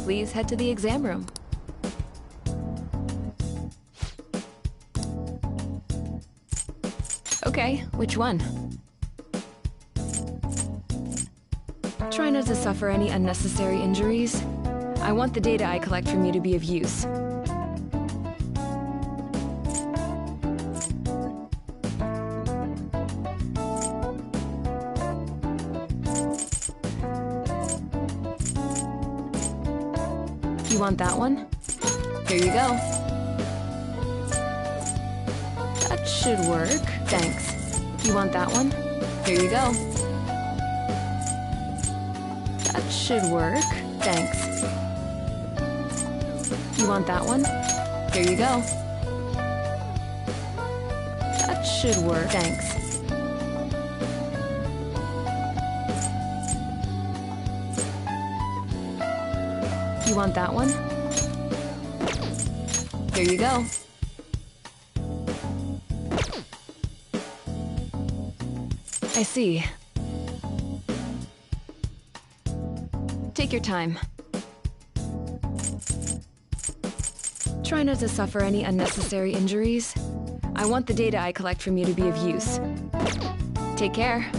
Please head to the exam room. Okay, which one? Try not to suffer any unnecessary injuries. I want the data I collect from you to be of use. You want that one? Here you go. That should work. Thanks. You want that one? Here you go. That should work. Thanks. You want that one? Here you go. That should work. Thanks. You want that one? Here you go. I see. Take your time. Try not to suffer any unnecessary injuries. I want the data I collect from you to be of use. Take care.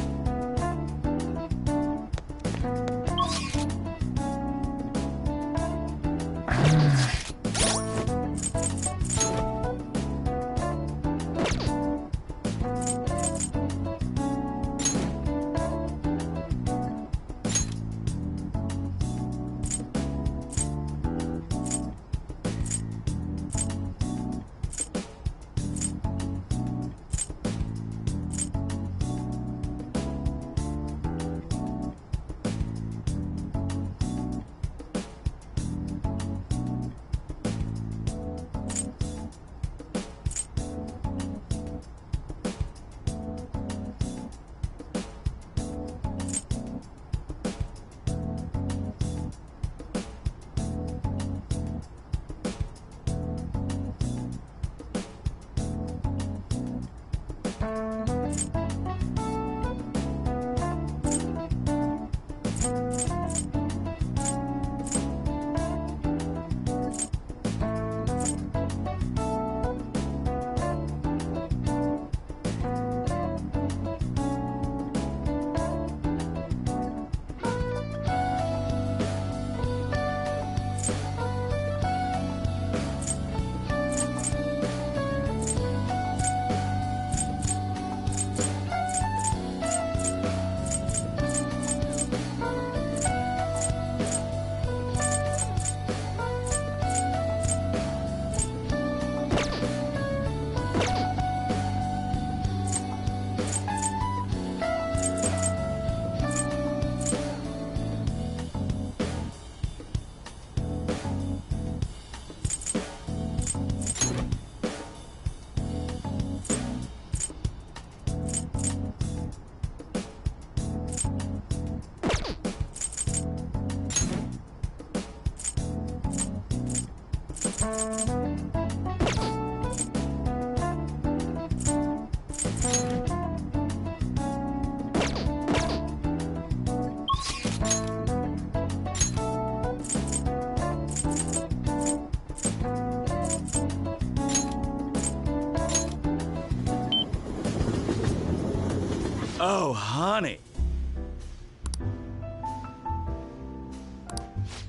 Oh, honey.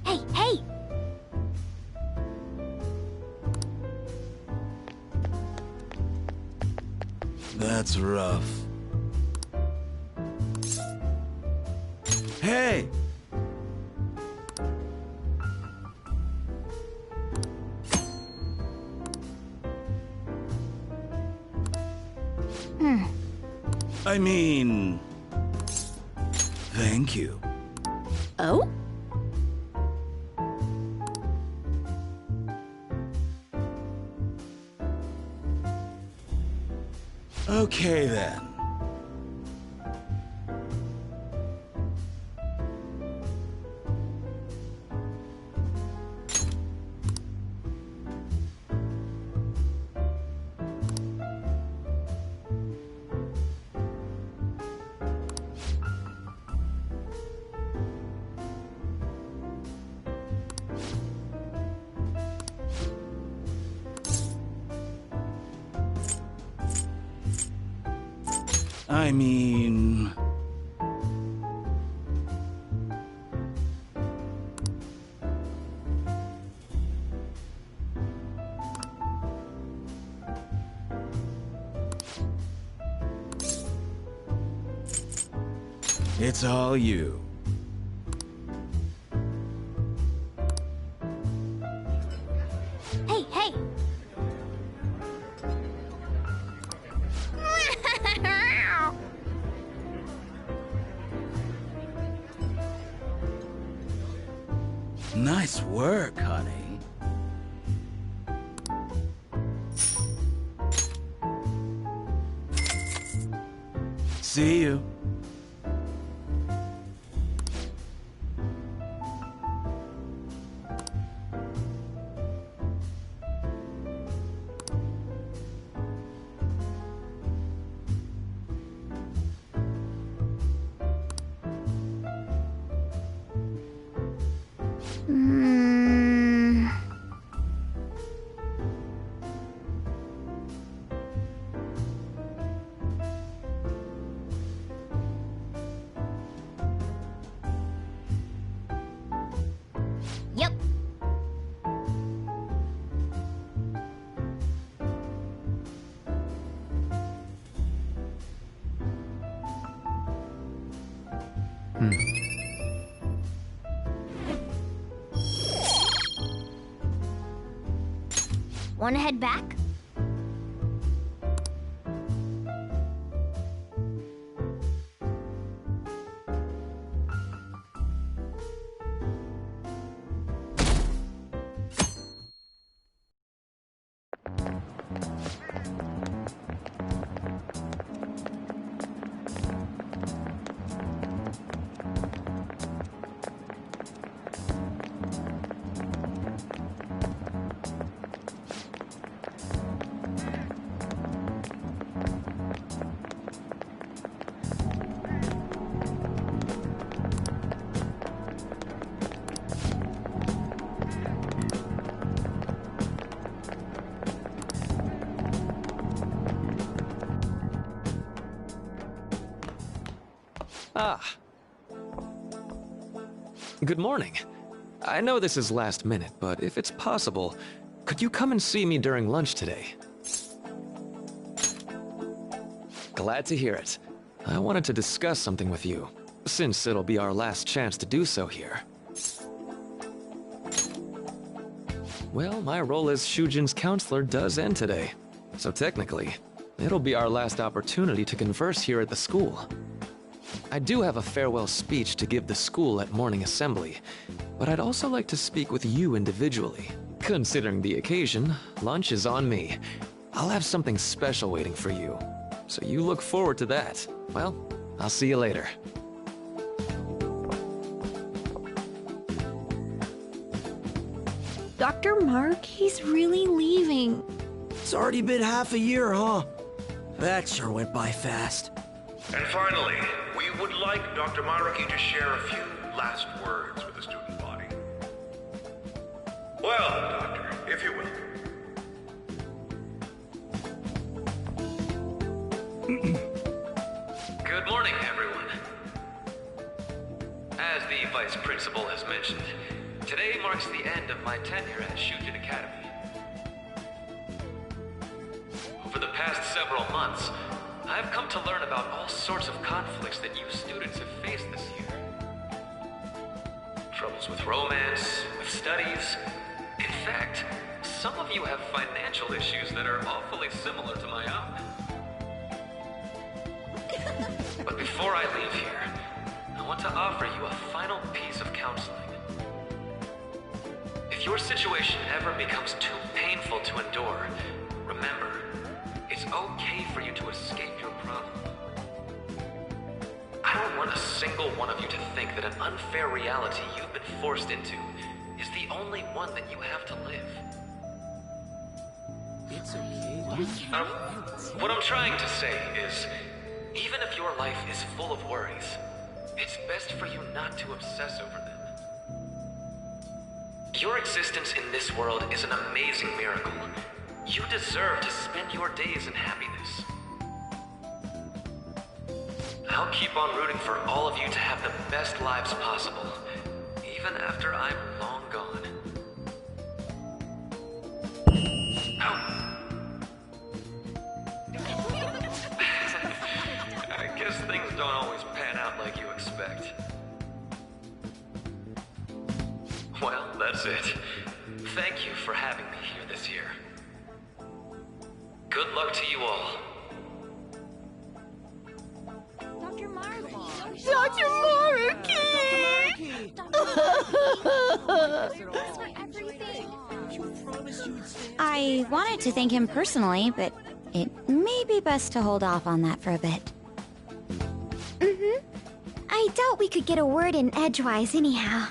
Hey, hey! That's rough. Hey! I mean... Thank you. Oh? Okay, then. I mean... It's all you. Hey, hey! Nice work, honey. See you. Hmm. Yep. Wanna head back? Ah. Good morning. I know this is last minute, but if it's possible, could you come and see me during lunch today? Glad to hear it. I wanted to discuss something with you, since it'll be our last chance to do so here. Well, my role as Shujin's counselor does end today, so technically, it'll be our last opportunity to converse here at the school. I do have a farewell speech to give the school at morning assembly, but I'd also like to speak with you individually. Considering the occasion, lunch is on me. I'll have something special waiting for you, so you look forward to that. Well, I'll see you later. Dr. Mark, he's really leaving. It's already been half a year, huh? That sure went by fast. And finally, we would like Dr. Maruki to share a few last words with the student body. Well, Doctor, if you will. Good morning, everyone. As the Vice Principal has mentioned, today marks the end of my tenure at Shujin Academy. Over the past several months, I've come to learn about all sorts of conflicts that you students have faced this year. Troubles with romance, with studies. In fact, some of you have financial issues that are awfully similar to my own. But before I leave here, I want to offer you a final piece of counseling. If your situation ever becomes too painful to endure, remember, it's okay for you to escape your problem. I don't want a single one of you to think that an unfair reality you've been forced into is the only one that you have to live. It's okay. What I'm trying to say is, even if your life is full of worries, it's best for you not to obsess over them. Your existence in this world is an amazing miracle. You deserve to spend your days in happiness. I'll keep on rooting for all of you to have the best lives possible, even after I'm long gone. I guess things don't always pan out like you expect. Well, that's it. Thank you for having me here this year. Good luck to you all. Dr. Maruki! Dr. Maruki! I wanted to thank him personally, but it may be best to hold off on that for a bit. I doubt we could get a word in edgewise anyhow.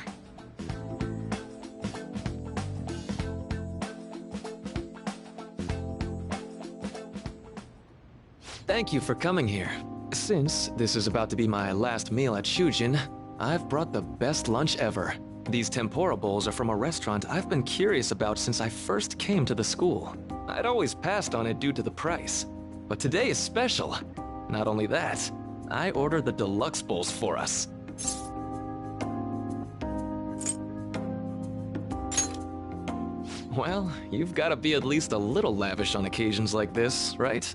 Thank you for coming here. Since this is about to be my last meal at Shujin, I've brought the best lunch ever. These tempura bowls are from a restaurant I've been curious about since I first came to the school. I'd always passed on it due to the price. But today is special. Not only that, I ordered the deluxe bowls for us. Well, you've got to be at least a little lavish on occasions like this, right?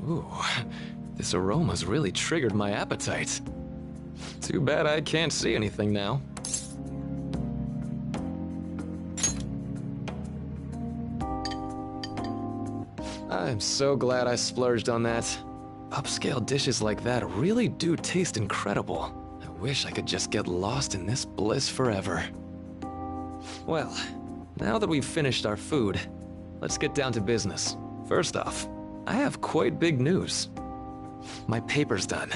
Ooh, this aroma's really triggered my appetite. Too bad I can't see anything now. I'm so glad I splurged on that. Upscale dishes like that really do taste incredible. I wish I could just get lost in this bliss forever. Well, now that we've finished our food, let's get down to business. First off, I have quite big news. My paper's done.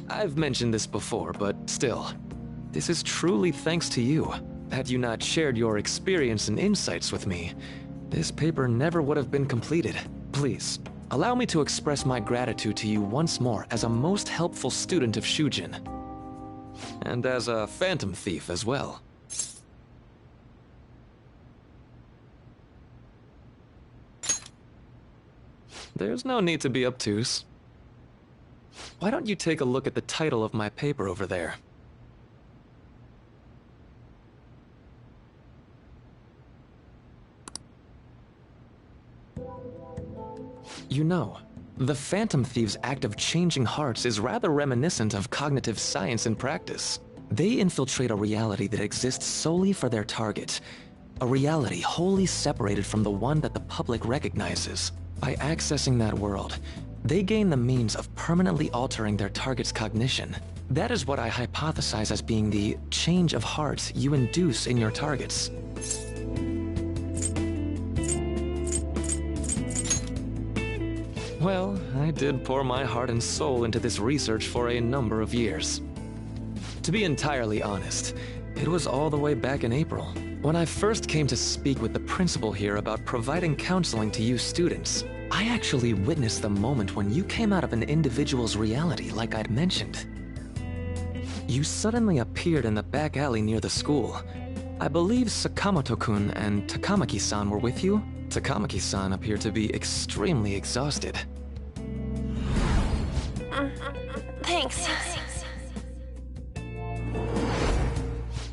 I've mentioned this before, but still, this is truly thanks to you. Had you not shared your experience and insights with me, this paper never would have been completed. Please, allow me to express my gratitude to you once more as a most helpful student of Shujin. And as a phantom thief as well. There's no need to be obtuse. Why don't you take a look at the title of my paper over there? You know, the Phantom Thieves' act of changing hearts is rather reminiscent of cognitive science in practice. They infiltrate a reality that exists solely for their target. A reality wholly separated from the one that the public recognizes. By accessing that world, they gain the means of permanently altering their target's cognition. That is what I hypothesize as being the change of heart you induce in your targets. Well, I did pour my heart and soul into this research for a number of years. To be entirely honest, it was all the way back in April, when I first came to speak with the principal here about providing counseling to you students. I actually witnessed the moment when you came out of an individual's reality like I'd mentioned. You suddenly appeared in the back alley near the school. I believe Sakamoto-kun and Takamaki-san were with you? Takamaki-san appeared to be extremely exhausted. Thanks.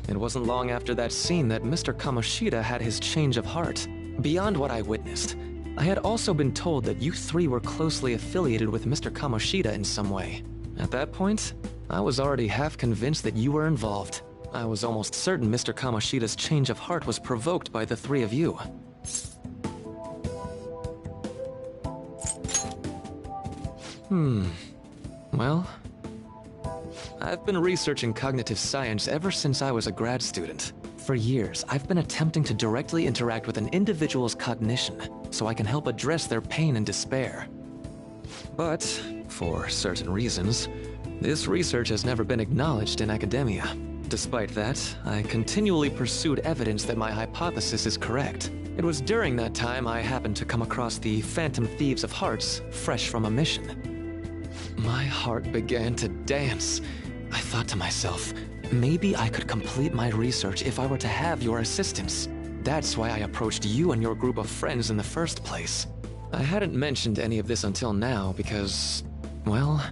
It wasn't long after that scene that Mr. Kamoshida had his change of heart. Beyond what I witnessed, I had also been told that you three were closely affiliated with Mr. Kamoshida in some way. At that point, I was already half convinced that you were involved. I was almost certain Mr. Kamoshida's change of heart was provoked by the three of you. Well, I've been researching cognitive science ever since I was a grad student. For years, I've been attempting to directly interact with an individual's cognition so I can help address their pain and despair. But, for certain reasons, this research has never been acknowledged in academia. Despite that, I continually pursued evidence that my hypothesis is correct. It was during that time I happened to come across the Phantom Thieves of Hearts, fresh from a mission. My heart began to dance. I thought to myself, maybe I could complete my research if I were to have your assistance. That's why I approached you and your group of friends in the first place. I hadn't mentioned any of this until now because, well,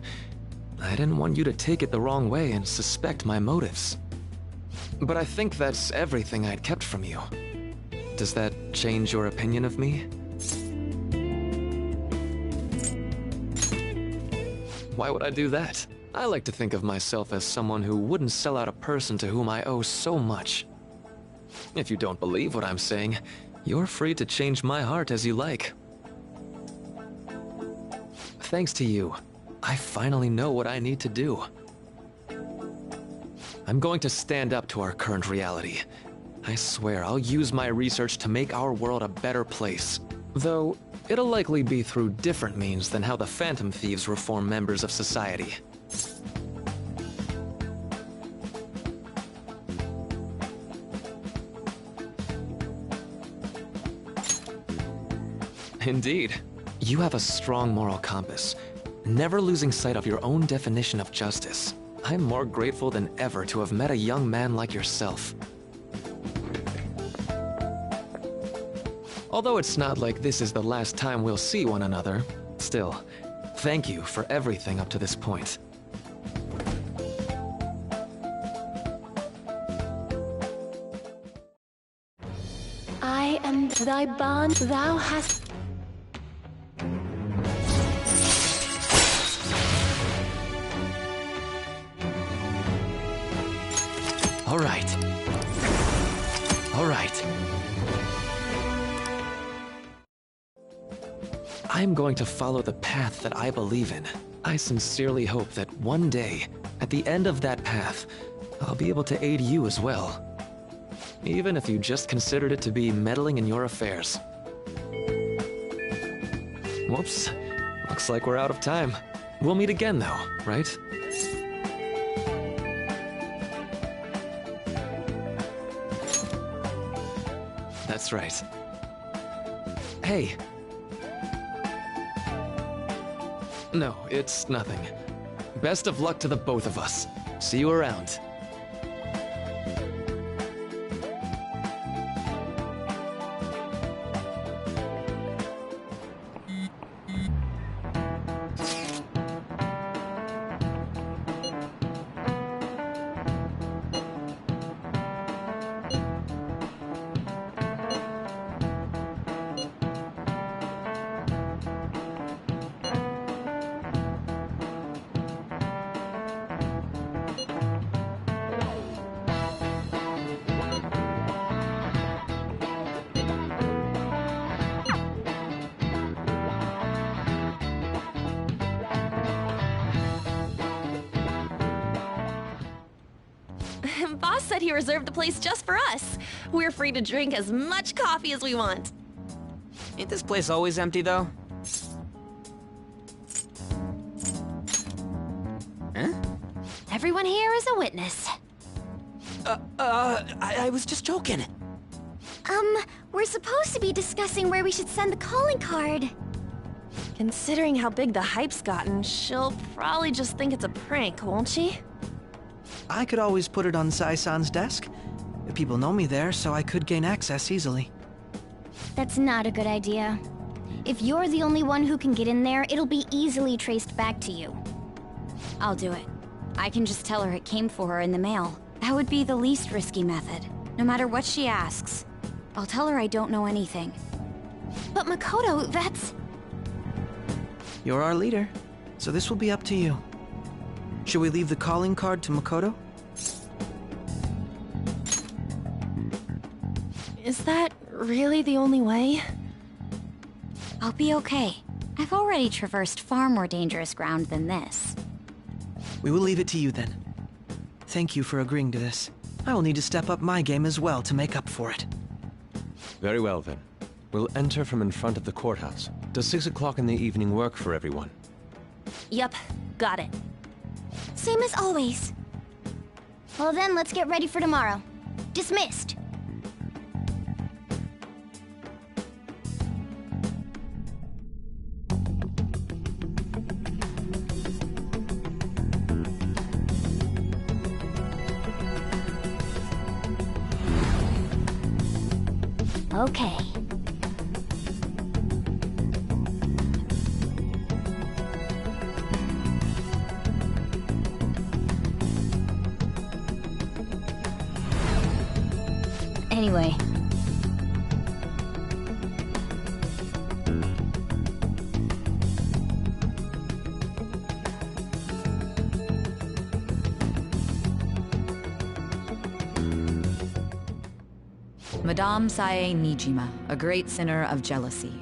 I didn't want you to take it the wrong way and suspect my motives. But I think that's everything I'd kept from you. Does that change your opinion of me? Why would I do that? I like to think of myself as someone who wouldn't sell out a person to whom I owe so much. If you don't believe what I'm saying, you're free to change my heart as you like. Thanks to you, I finally know what I need to do. I'm going to stand up to our current reality. I swear I'll use my research to make our world a better place. Though, it'll likely be through different means than how the Phantom Thieves reform members of society. Indeed. You have a strong moral compass, never losing sight of your own definition of justice. I'm more grateful than ever to have met a young man like yourself. Although it's not like this is the last time we'll see one another, still, thank you for everything up to this point. I am thy bond, thou hast... All right. All right. I'm going to follow the path that I believe in. I sincerely hope that one day, at the end of that path, I'll be able to aid you as well. Even if you just considered it to be meddling in your affairs. Whoops. Looks like we're out of time. We'll meet again though, right? That's right. Hey. No, it's nothing. Best of luck to the both of us. See you around. Boss said he reserved the place just for us. We're free to drink as much coffee as we want. Ain't this place always empty, though? Huh? Everyone here is a witness. I was just joking. We're supposed to be discussing where we should send the calling card. Considering how big the hype's gotten, she'll probably just think it's a prank, won't she? I could always put it on Sai-san's desk. People know me there, so I could gain access easily. That's not a good idea. If you're the only one who can get in there, it'll be easily traced back to you. I'll do it. I can just tell her it came for her in the mail. That would be the least risky method. No matter what she asks, I'll tell her I don't know anything. But Makoto, that's... You're our leader, so this will be up to you. Should we leave the calling card to Makoto? Is that really the only way? I'll be okay. I've already traversed far more dangerous ground than this. We will leave it to you then. Thank you for agreeing to this. I will need to step up my game as well to make up for it. Very well then. We'll enter from in front of the courthouse. Does 6 o'clock in the evening work for everyone? Yup, got it. Same as always. Well then, let's get ready for tomorrow. Dismissed. Okay. Anyway. Madame Sae Nijima, a great sinner of jealousy.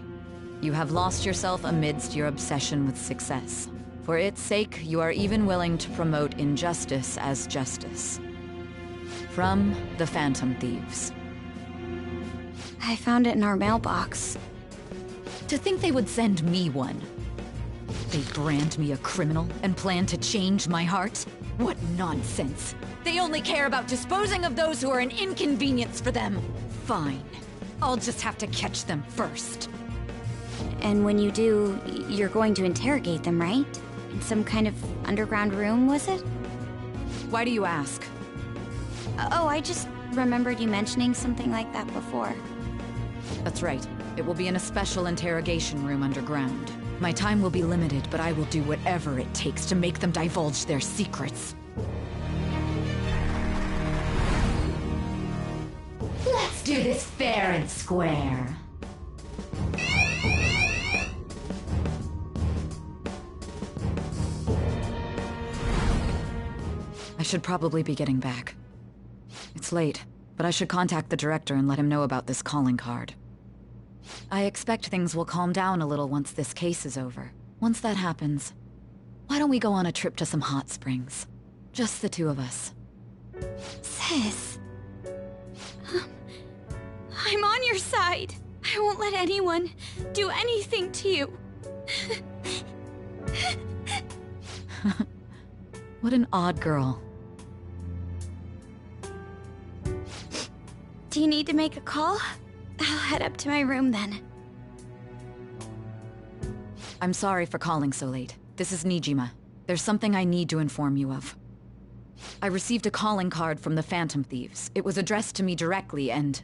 You have lost yourself amidst your obsession with success. For its sake, you are even willing to promote injustice as justice. From the Phantom Thieves. I found it in our mailbox. To think they would send me one. They brand me a criminal and plan to change my heart? What nonsense! They only care about disposing of those who are an inconvenience for them. Fine. I'll just have to catch them first. And when you do, you're going to interrogate them, right? In some kind of underground room, was it? Why do you ask? Oh, I just remembered you mentioning something like that before. That's right. It will be in a special interrogation room underground. My time will be limited, but I will do whatever it takes to make them divulge their secrets. Let's do this fair and square. I should probably be getting back. It's late, but I should contact the director and let him know about this calling card. I expect things will calm down a little once this case is over. Once that happens, why don't we go on a trip to some hot springs? Just the two of us. Sis. I'm on your side. I won't let anyone do anything to you. What an odd girl. Do you need to make a call? I'll head up to my room then. I'm sorry for calling so late. This is Nijima. There's something I need to inform you of. I received a calling card from the Phantom Thieves. It was addressed to me directly and...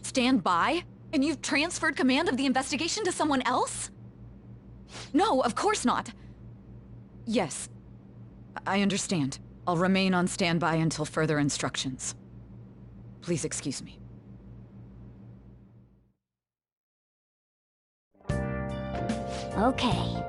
Stand by? And you've transferred command of the investigation to someone else? No, of course not. Yes. I understand. I'll remain on standby until further instructions. Please excuse me. Okay.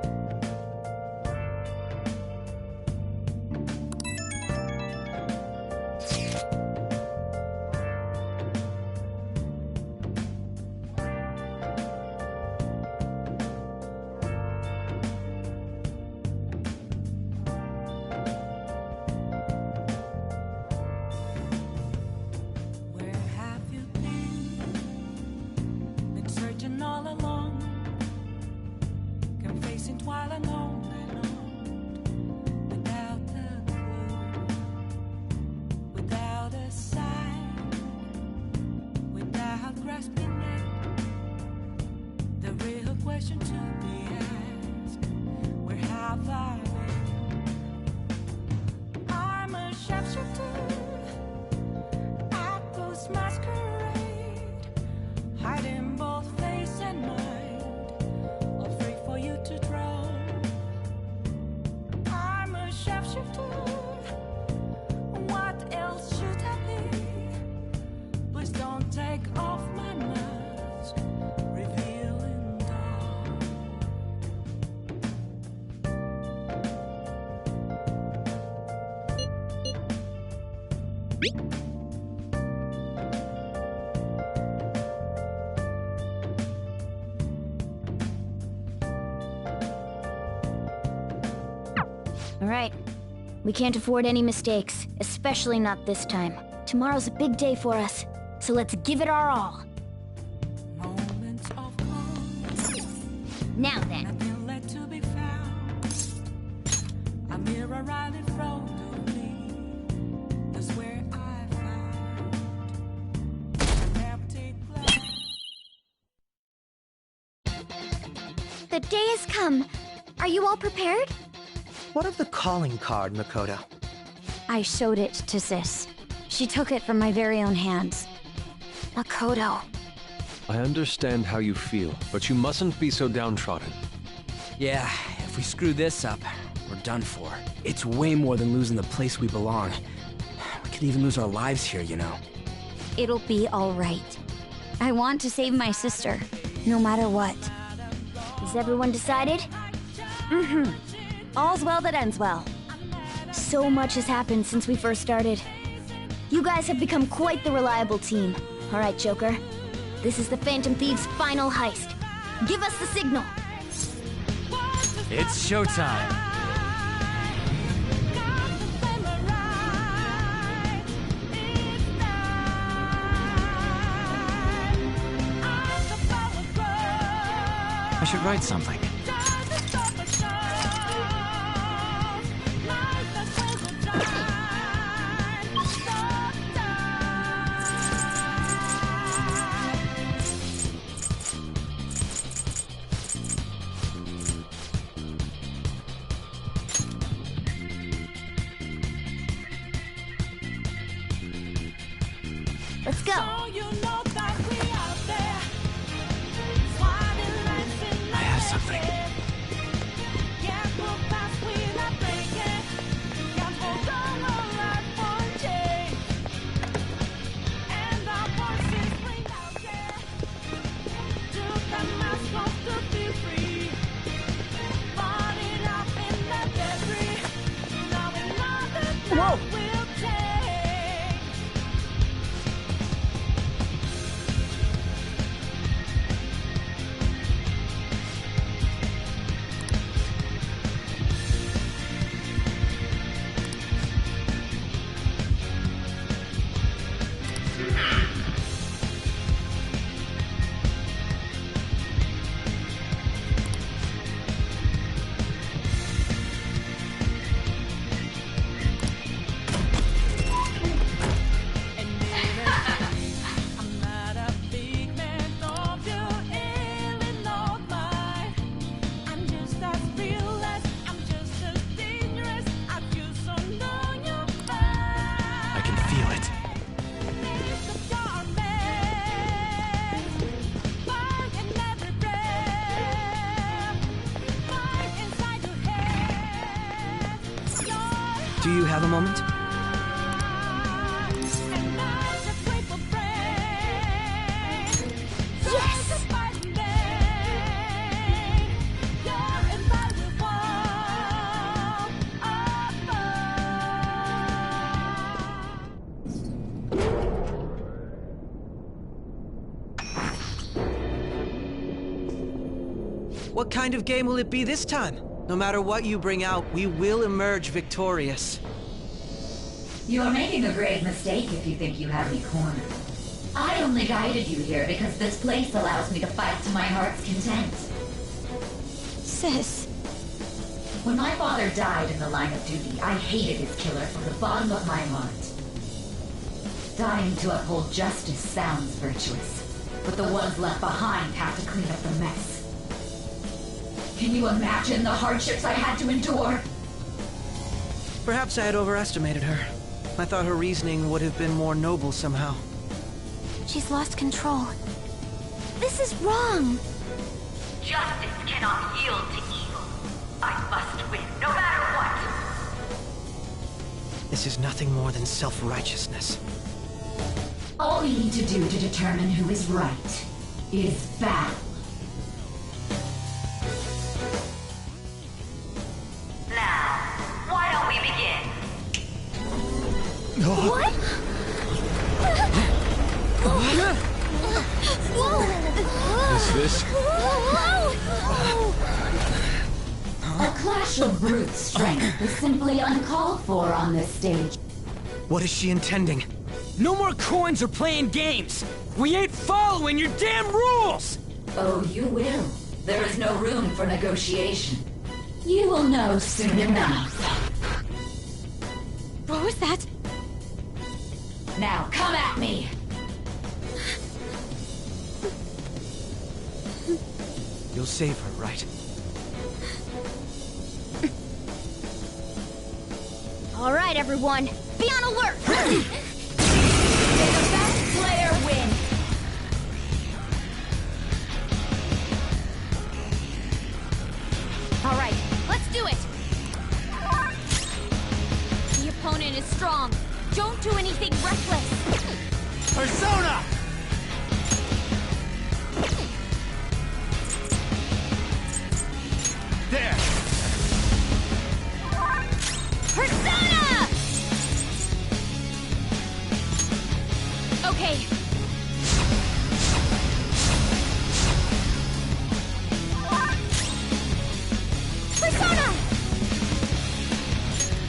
All right. We can't afford any mistakes, especially not this time. Tomorrow's a big day for us, so let's give it our all. Now then. The day has come. Are you all prepared? What of the calling card, Makoto? I showed it to Sis. She took it from my very own hands. Makoto, I understand how you feel, but you mustn't be so downtrodden. Yeah, if we screw this up, we're done for. It's way more than losing the place we belong. We could even lose our lives here, you know. It'll be all right. I want to save my sister, no matter what. Is everyone decided? Mm-hmm. All's well that ends well. So much has happened since we first started. You guys have become quite the reliable team. All right, Joker. This is the Phantom Thieves' final heist. Give us the signal. It's showtime. I should write something. Let's go. I have something. Whoa! Do you have a moment? What kind of game will it be this time? No matter what you bring out, we will emerge victorious. You are making a grave mistake if you think you have me cornered. I only guided you here because this place allows me to fight to my heart's content. Sis. When my father died in the line of duty, I hated his killer from the bottom of my heart. Dying to uphold justice sounds virtuous, but the ones left behind have to clean up the mess. Can you imagine the hardships I had to endure? Perhaps I had overestimated her. I thought her reasoning would have been more noble somehow. She's lost control. This is wrong. Justice cannot yield to evil. I must win, no matter what. This is nothing more than self-righteousness. All we need to do to determine who is right is battle. Now, why don't we begin? What? Whoa! Is this? A clash of brute strength is simply uncalled for on this stage. What is she intending? No more coins or playing games! We ain't following your damn rules! Oh, you will. There is no room for negotiation. You will know soon enough. What was that? Now, come at me! You'll save her, right? All right, everyone. Be on alert! May the best player win! line is strong. Don't do anything reckless. Persona! There! Persona! Okay. Persona!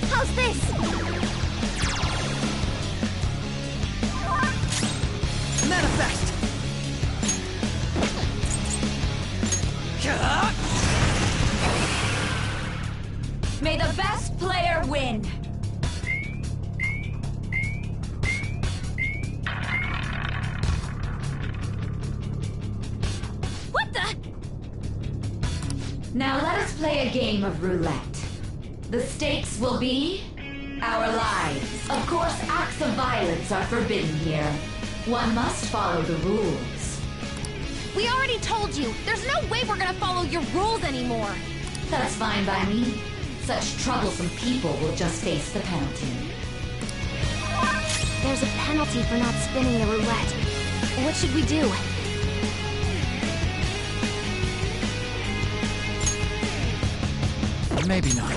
How's this? Manifest! May the best player win! What the? Now let us play a game of roulette. The stakes will be our lives. Of course, acts of violence are forbidden here. One must follow the rules. We already told you. There's no way we're gonna follow your rules anymore. That's fine by me. Such troublesome people will just face the penalty. There's a penalty for not spinning the roulette. What should we do? Maybe not.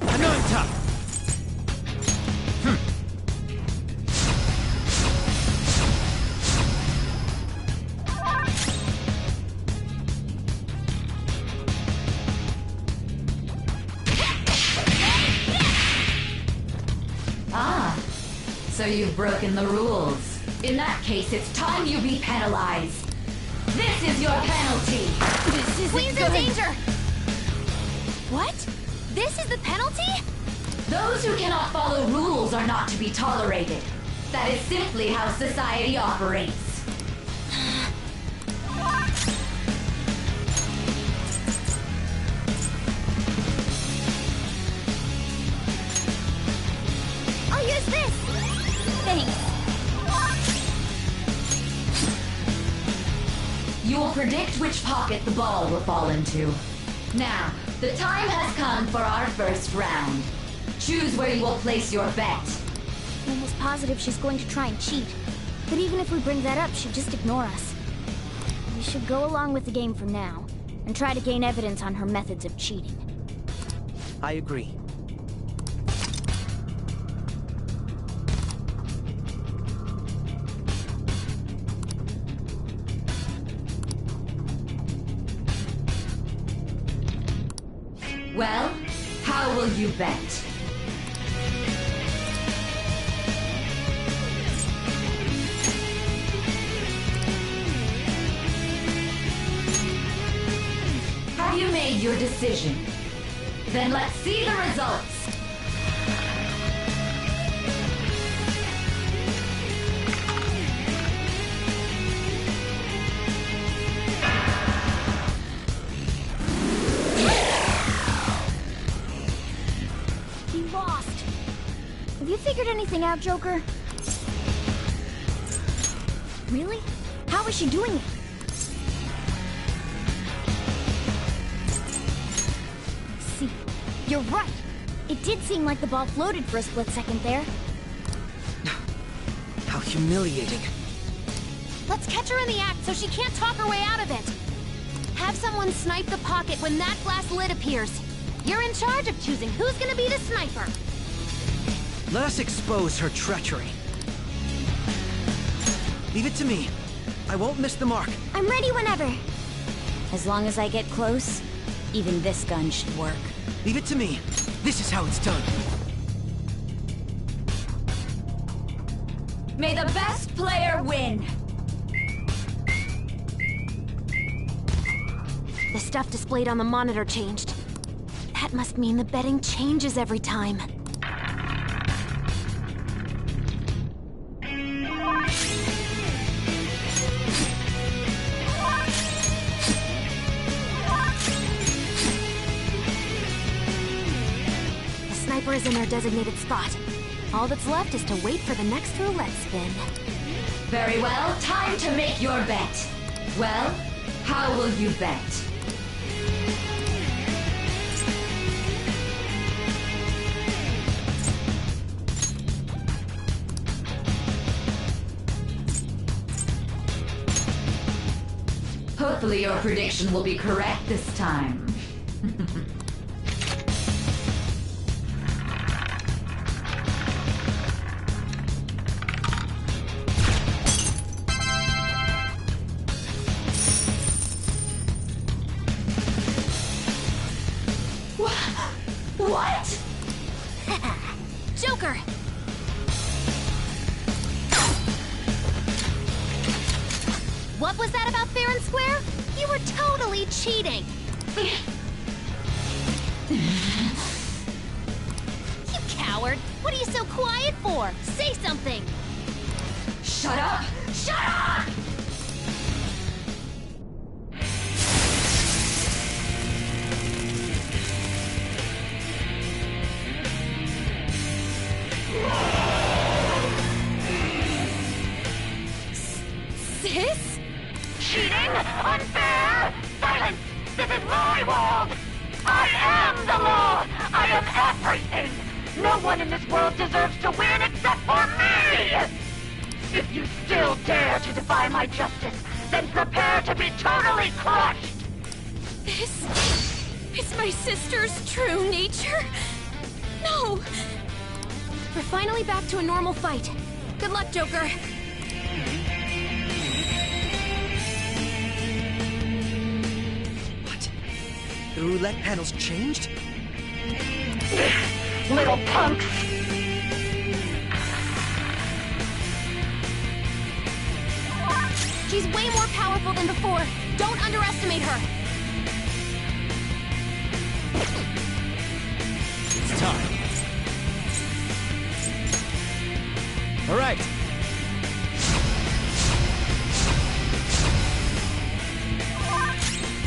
Ananta! Ah, so you've broken the rules. In that case, it's time you be penalized. This is your penalty. This is Queen's in danger! What? This is the penalty? Those who cannot follow rules are not to be tolerated. That is simply how society operates. I'll use this! Thanks. You will predict which pocket the ball will fall into. Now, the time has come for our first round. Choose where you will place your bet. I'm almost positive she's going to try and cheat. But even if we bring that up, she'll just ignore us. We should go along with the game for now, and try to gain evidence on her methods of cheating. I agree. Well, how will you bet? Have you made your decision? Then let's see the results. He lost. Have you figured anything out, Joker? Really? How is she doing it? See, you're right. It did seem like the ball floated for a split second there. How humiliating. Let's catch her in the act so she can't talk her way out of it. Have someone snipe the pocket when that glass lid appears. You're in charge of choosing who's gonna be the sniper. Let us expose her treachery. Leave it to me. I won't miss the mark. I'm ready whenever. As long as I get close, even this gun should work. Leave it to me. This is how it's done. May the best player win. The stuff displayed on the monitor changed. That must mean the betting changes every time. The sniper is in their designated spot. All that's left is to wait for the next roulette spin. Very well, time to make your bet. Well, how will you bet? Hopefully your prediction will be correct this time. What? Joker! What was that about fair and square? You were totally cheating! You coward! What are you so quiet for? Say something! Shut up! Shut up! Sis? Cheating? Unfair? Silence! This is my world! I am the law! I am everything! No one in this world deserves to win except for me! If you still dare to defy my justice, then prepare to be totally crushed! This is my sister's true nature? No! We're finally back to a normal fight. Good luck, Joker. The roulette panel's changed? Little punks! She's way more powerful than before. Don't underestimate her. It's time. All right.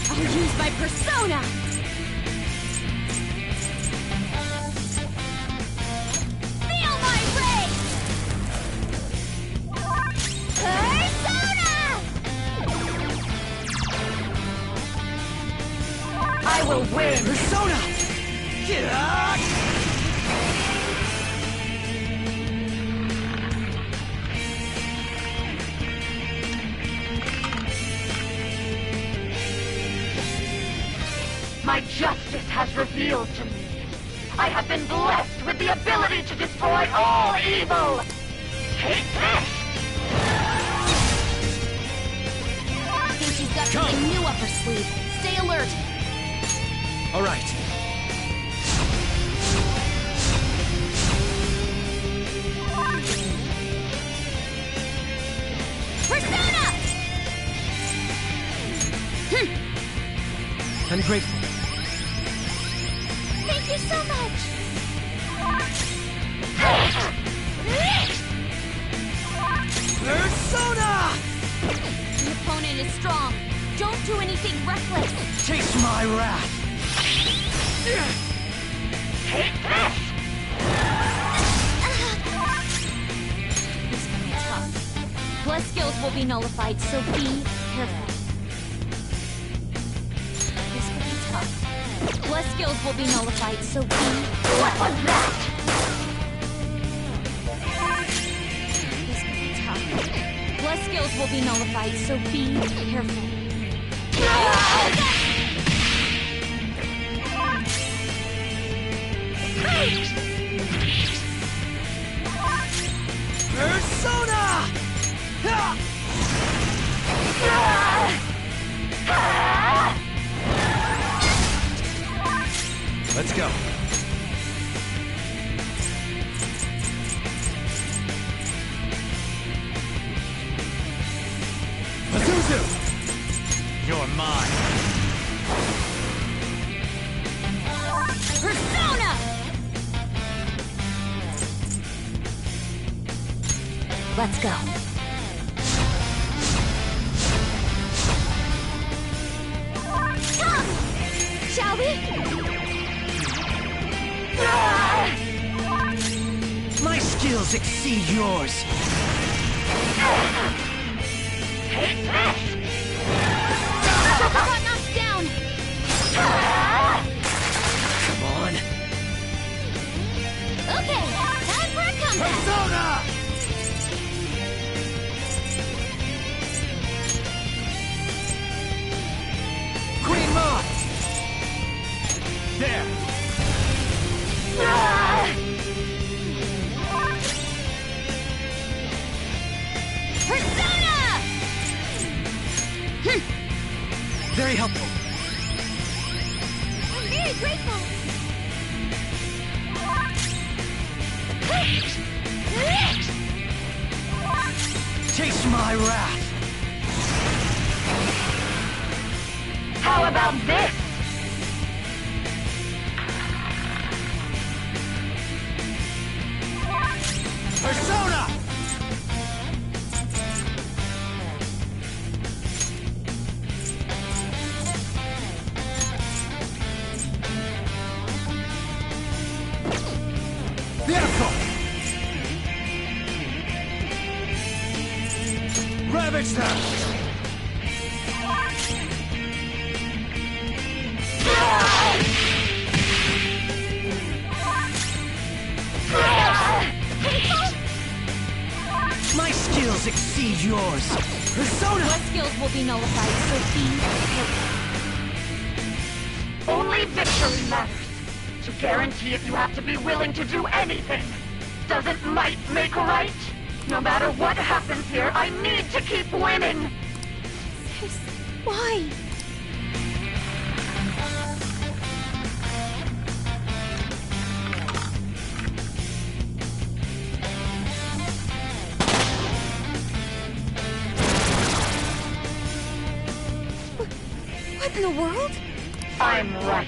I'll use my persona! Feel my rage! Persona! I will win! Persona! Get out! My justice has revealed to me. I have been blessed with the ability to destroy all evil! Take this! I think she's got something new up her sleeve. Stay alert. All right. Persona! I'm grateful. Thank you so much! Persona! The opponent is strong. Don't do anything reckless. Taste my wrath! Take this! This can be tough. Plus skills will be nullified, so be careful. This could be tough. Plus skills will be nullified, so be... What was that? This could be tough. Plus skills will be nullified, so be careful. Persona! Let's go. Azuzu! You're mine. Persona! Let's go. Come! Shall we? My skills exceed yours. Got knocked down! Come on. Okay, time for a comeback! Persona! There! Persona! Very helpful. I'm very grateful. Taste my wrath. How about this? Persona! Beautiful! Ravage them! My skills exceed yours. Persona! Your skills will be nullified, so be Only victory matters. To guarantee it, you have to be willing to do anything. Doesn't might make right? No matter what happens here, I need to keep winning. Sis, why? What in the world? I'm right.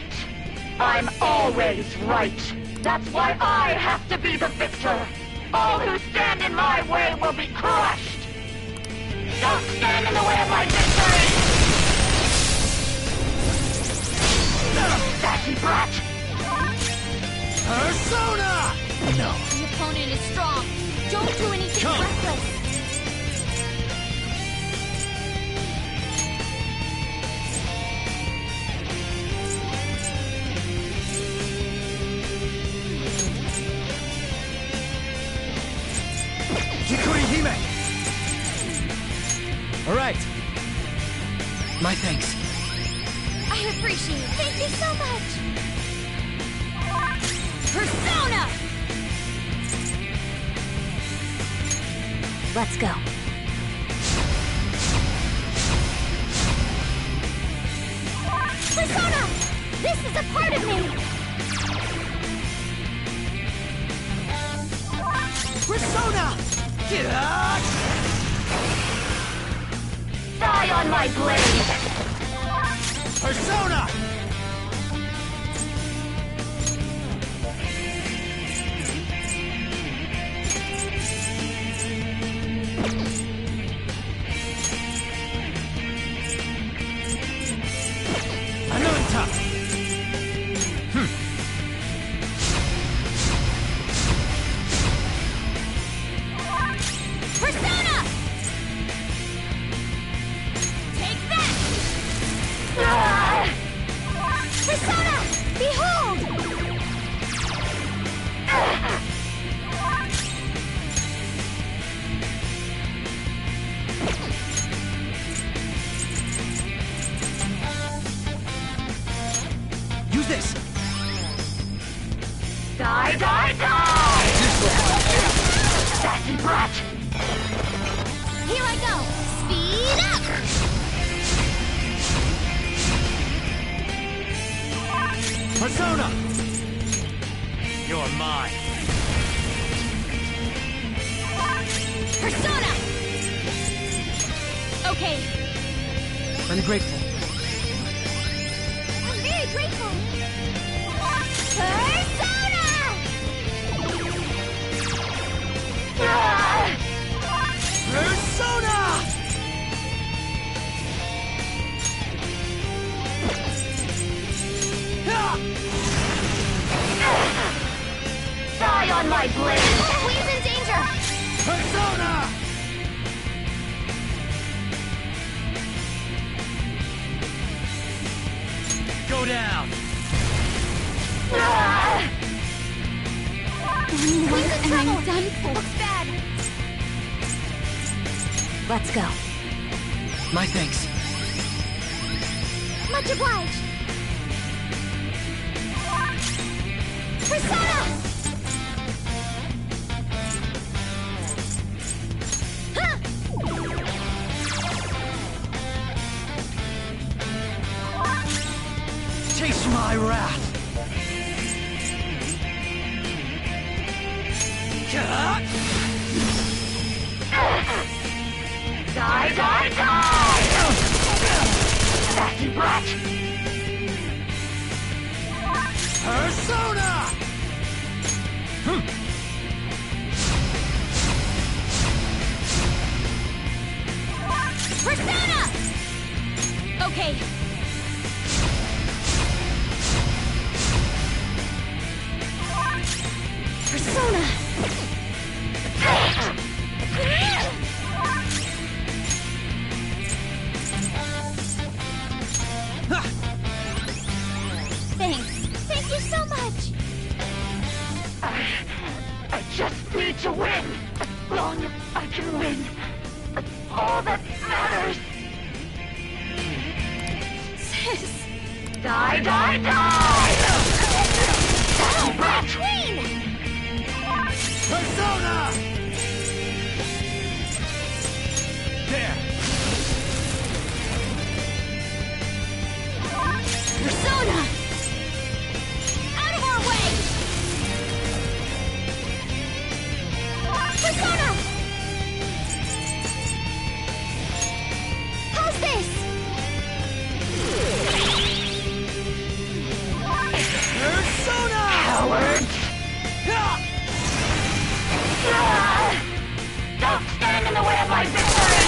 I'm always right. That's why I have to be the victor. All who stand in my way will be crushed. Don't stand in the way of my victory! Sassy brat! Persona! No. The opponent is strong. Don't do anything reckless. Hime! All right. My thanks. I appreciate it. Thank you so much. Persona! Let's go. Persona! This is a part of me! Persona! Die on my blade! Persona! Ananta! Persona! Take that! Persona! Behold! Use this! Die, die, die! Sassy brat! Here I go! Speed up! Persona! You're mine. Persona! Okay. I'm grateful. I'm very grateful. Persona! Persona! Die on my blade! Queen's in danger! Persona! Go down! Queen's in trouble! Done for. Looks bad. Let's go. My thanks. Much obliged. wrath. Die, die, die! Nasty brat! Persona! Persona! Okay. Persona! Thanks. Thank you so much! I just need to win. As long as I can win. That's all that matters. Sis! Die, die, die! Oh, my queen! Persona! There. Persona! Out of our way! Persona! How's this? Persona! Coward! Don't stand in the way of my victory!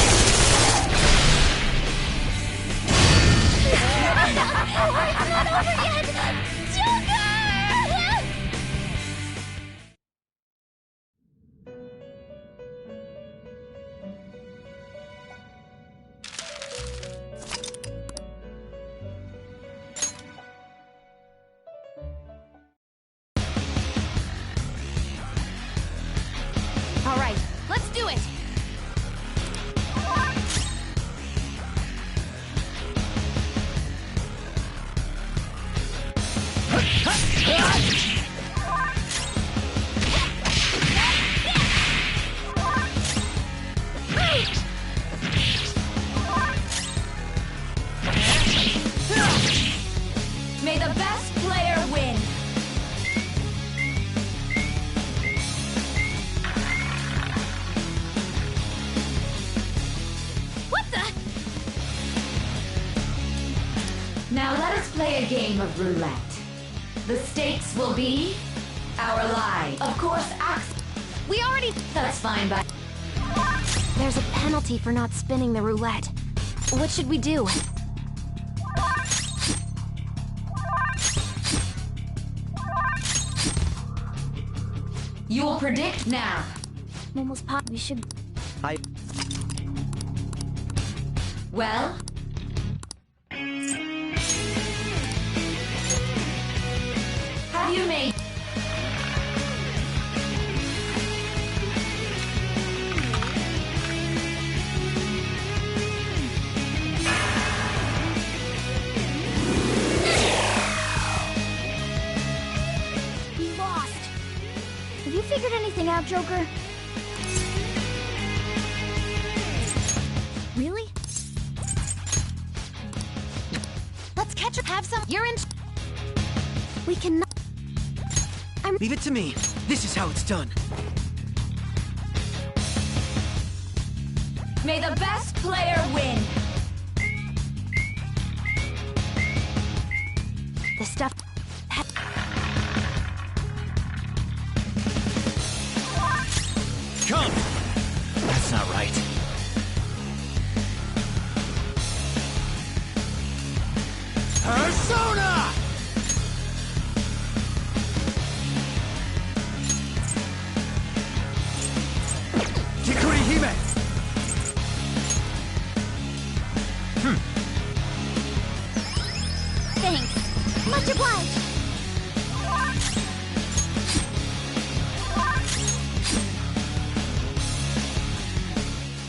It's not over yet! Joker! All right, let's do it! May the best player win! What the? Now let us play a game of roulette. The stakes will be our lives. Of course, We already... that's fine, but There's a penalty for not spinning the roulette. What should we do? you will predict now. Almost pop. We should... Well, have you made... We lost. Have you figured anything out, Joker? Really? Let's catch up. Have some. You're in. We cannot. Leave it to me. This is how it's done. May the best player win. The stuff. Come! That's not right. Persona! Kikuri Hime! Thanks. Much obliged.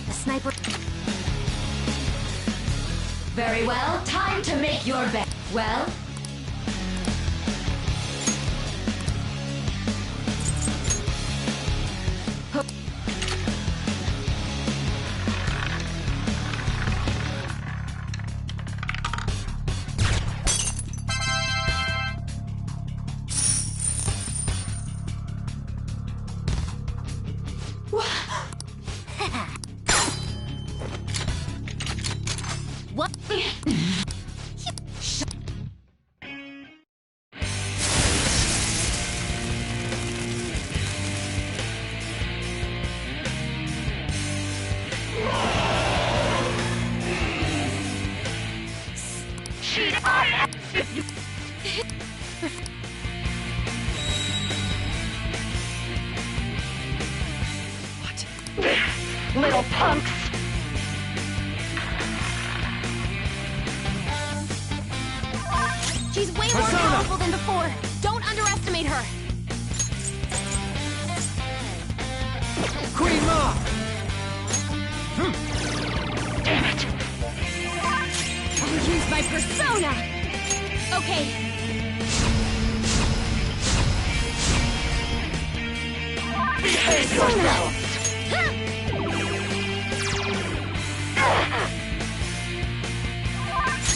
The sniper. Very well, time to make your bet. Well, little punks! She's way more powerful than before. Don't underestimate her. Queen Ma! Damn it! I'll use my persona! Okay. Behave yourself!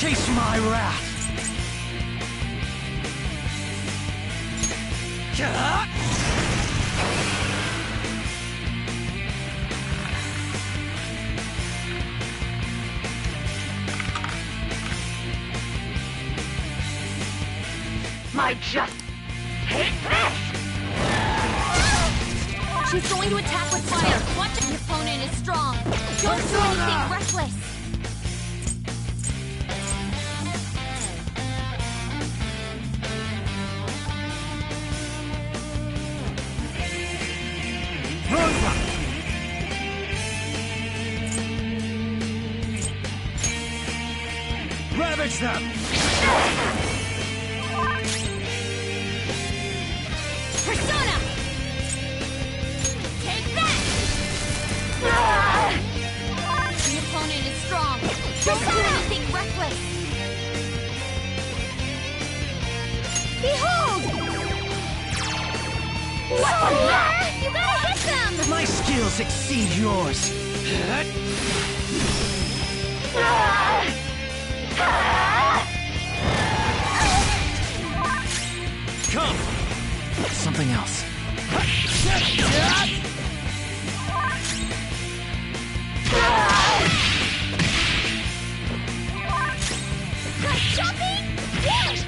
Taste my wrath! My just... Take this! She's going to attack with fire. Watch it. Your opponent is strong. Don't do anything reckless. Ravage them! Persona! Take that! The opponent is strong. Don't do anything reckless. Behold! You gotta hit them! My skills exceed yours. Come! Something else. Jumping! Yes!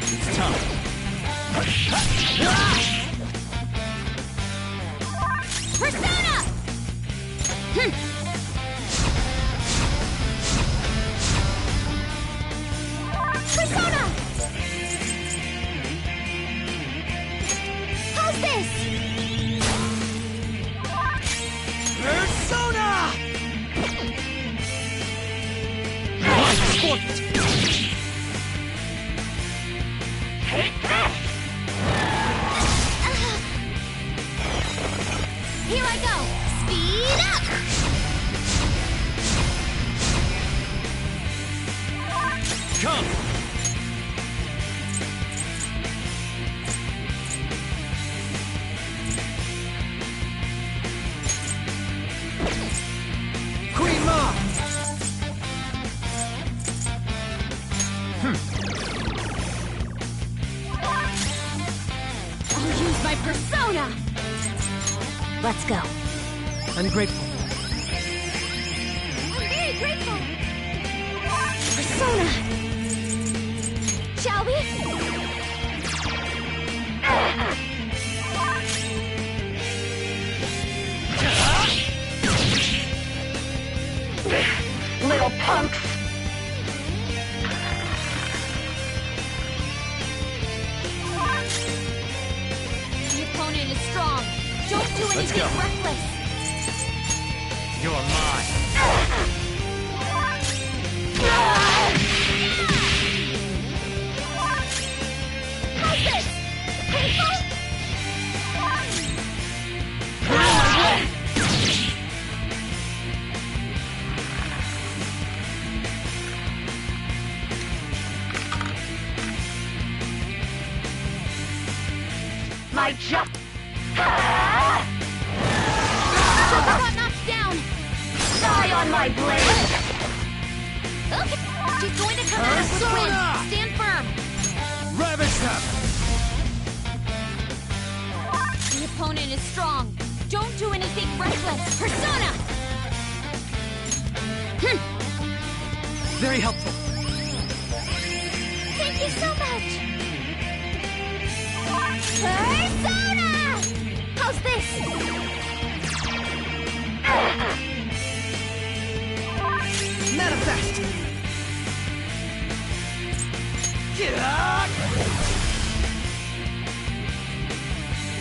It's tough. Persona! Persona! How's this? Persona! Here I go! Speed up! Come! Queen Ma! I'll use my persona! Let's go. I'm grateful. I'm very grateful. Persona! Shall we? Little punks! The opponent is strong. Don't do anything go. reckless. You're mine. How's this? Painful? My just... Got knocked down. Die on my blade! Okay. She's going to come at us with wind. Stand firm. Ravage them! The opponent is strong. Don't do anything reckless. Persona! Very helpful. Thank you so much. Persona! How's this? Manifest!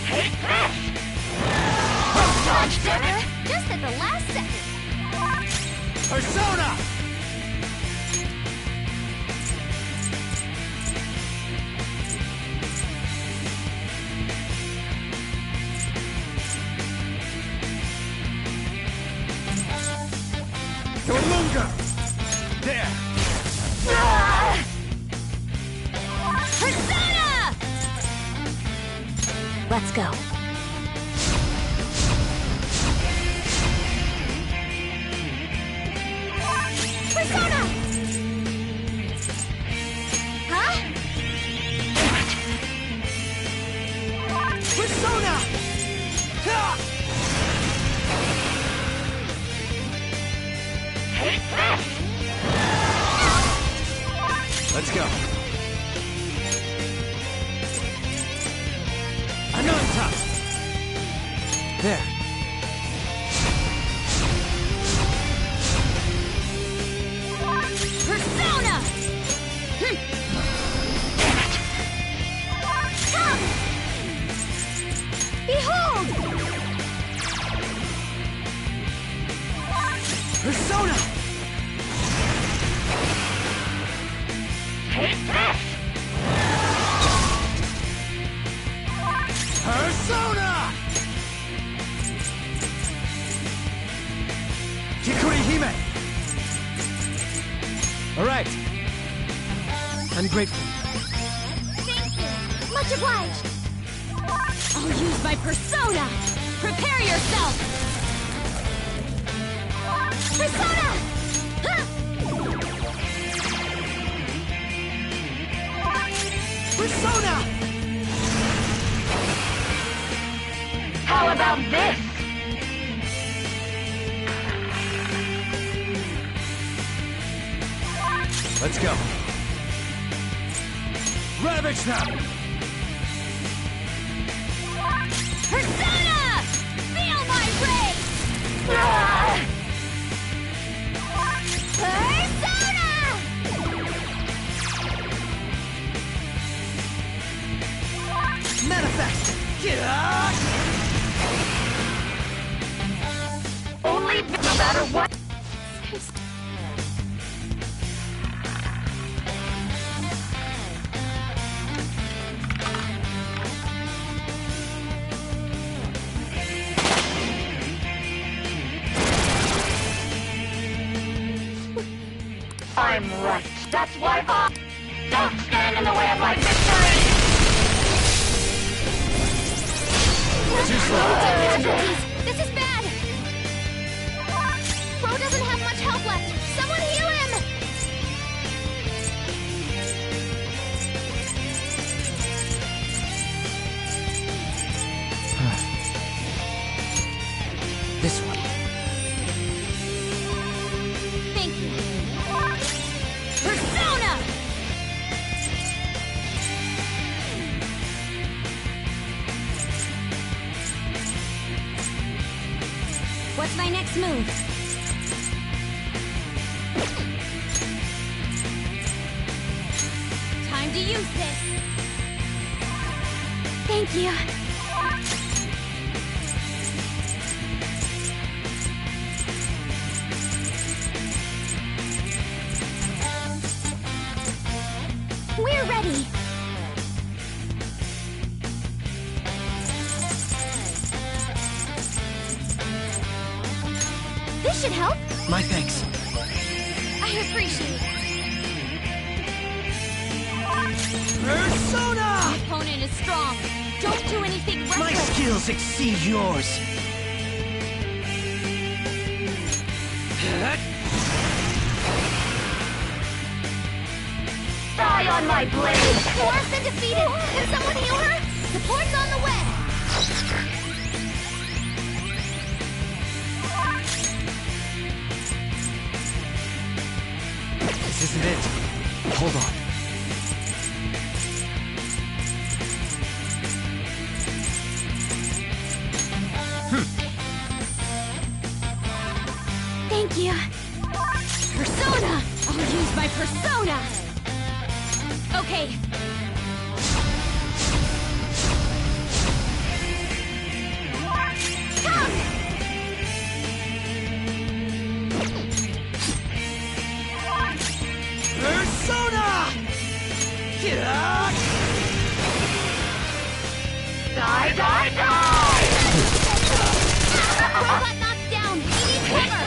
Take this! Dodge, damn it! Just at the last second. Persona! Yorlunga! There! Persona! Let's go. Persona! Huh? Persona! Ha! Take this! Let's go. Ananta! There. Persona! Come! Behold! Persona! Take this! Persona! Kikuri Hime! All right. I'm grateful. Thank you! Much obliged! I'll use my persona! Prepare yourself! Persona! Huh! Persona! How about this? Let's go. Ravage them! Persona! Feel my rage! Persona! Manifest! Get out! Only no matter what. I'm right. That's why I don't stand in the way of my victory. Too slow. Casualties! This is bad! Bro doesn't have much health left! Someone heal him! This one. Thank you. Persona! What's my next move? Time to use this. Thank you. We're ready. This should help. My thanks. I appreciate it. Persona! My opponent is strong. Don't do anything reckless. My skills exceed yours. Die on my blade. Worse than defeated. Can someone heal her? Support's on the way. This isn't it. Hold on. Thank you. Persona! I'll use my persona! Okay. Persona! Yeah! Die, die, die! Robot knocked down! We need cover!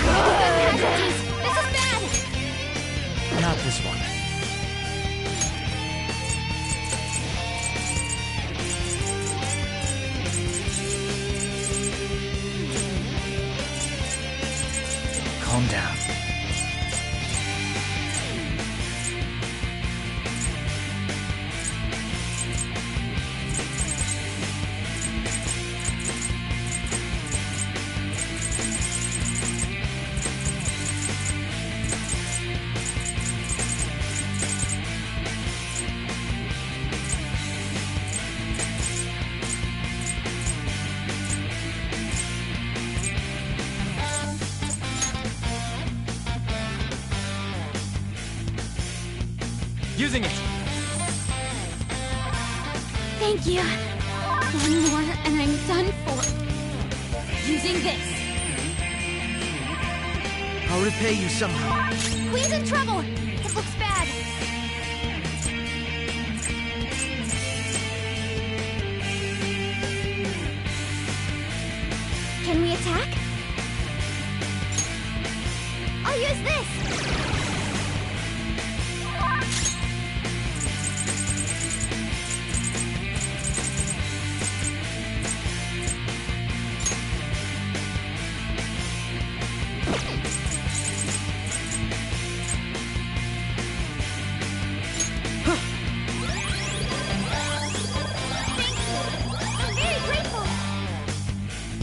Casualties! This is bad! Not this one. Calm down. Using it! Thank you. One more and I'm done for. Using this. I'll repay you somehow. Queen's in trouble! It looks bad. Can we attack? I'll use this!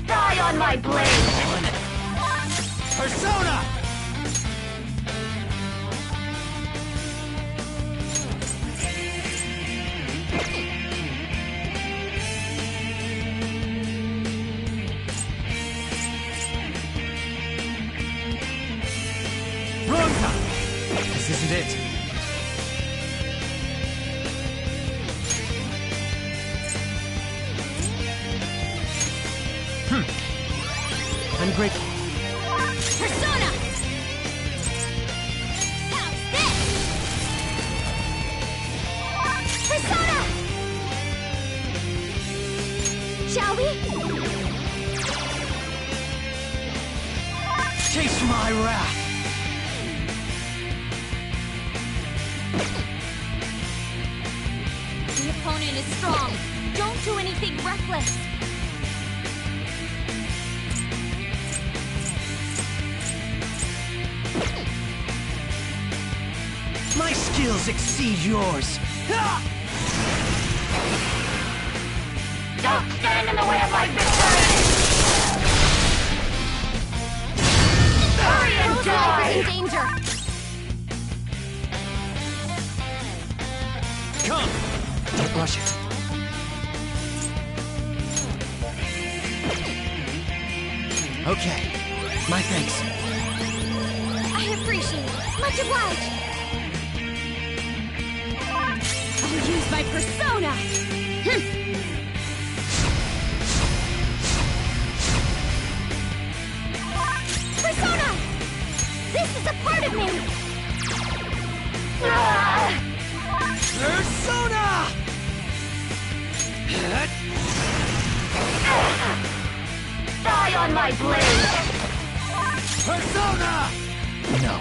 Die on my blade! Persona! Ronta! This isn't it. Ungrateful. Persona! How's this? Persona! Shall we? Chase my wrath! The opponent is strong. Don't do anything reckless. My skills exceed yours. Don't stand in the way of my victory! Hurry and Girl's life die! is in danger. Come! Don't rush it. Okay. My thanks. I appreciate it. Much obliged. I'll use my persona. Persona! This is a part of me. Persona! Die on my blade! Persona! No.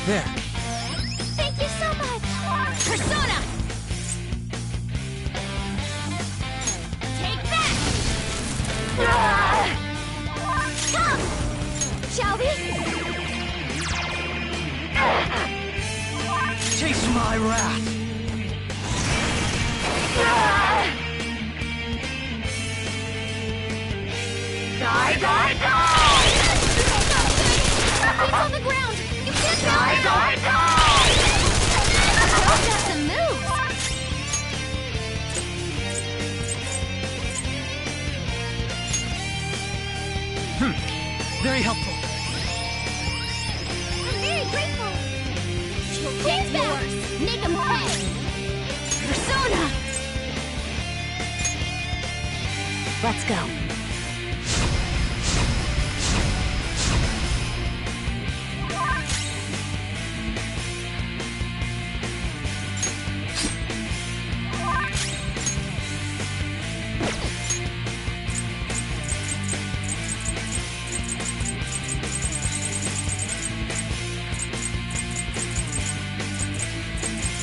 There. Thank you so much. Persona! Take that! Come! Shall we? Chase my wrath! Die, die, die! He's on the ground! You can't Die, die, die! I've got some moves! very helpful. I'm very grateful. Take back! Make him pay! Persona! Let's go.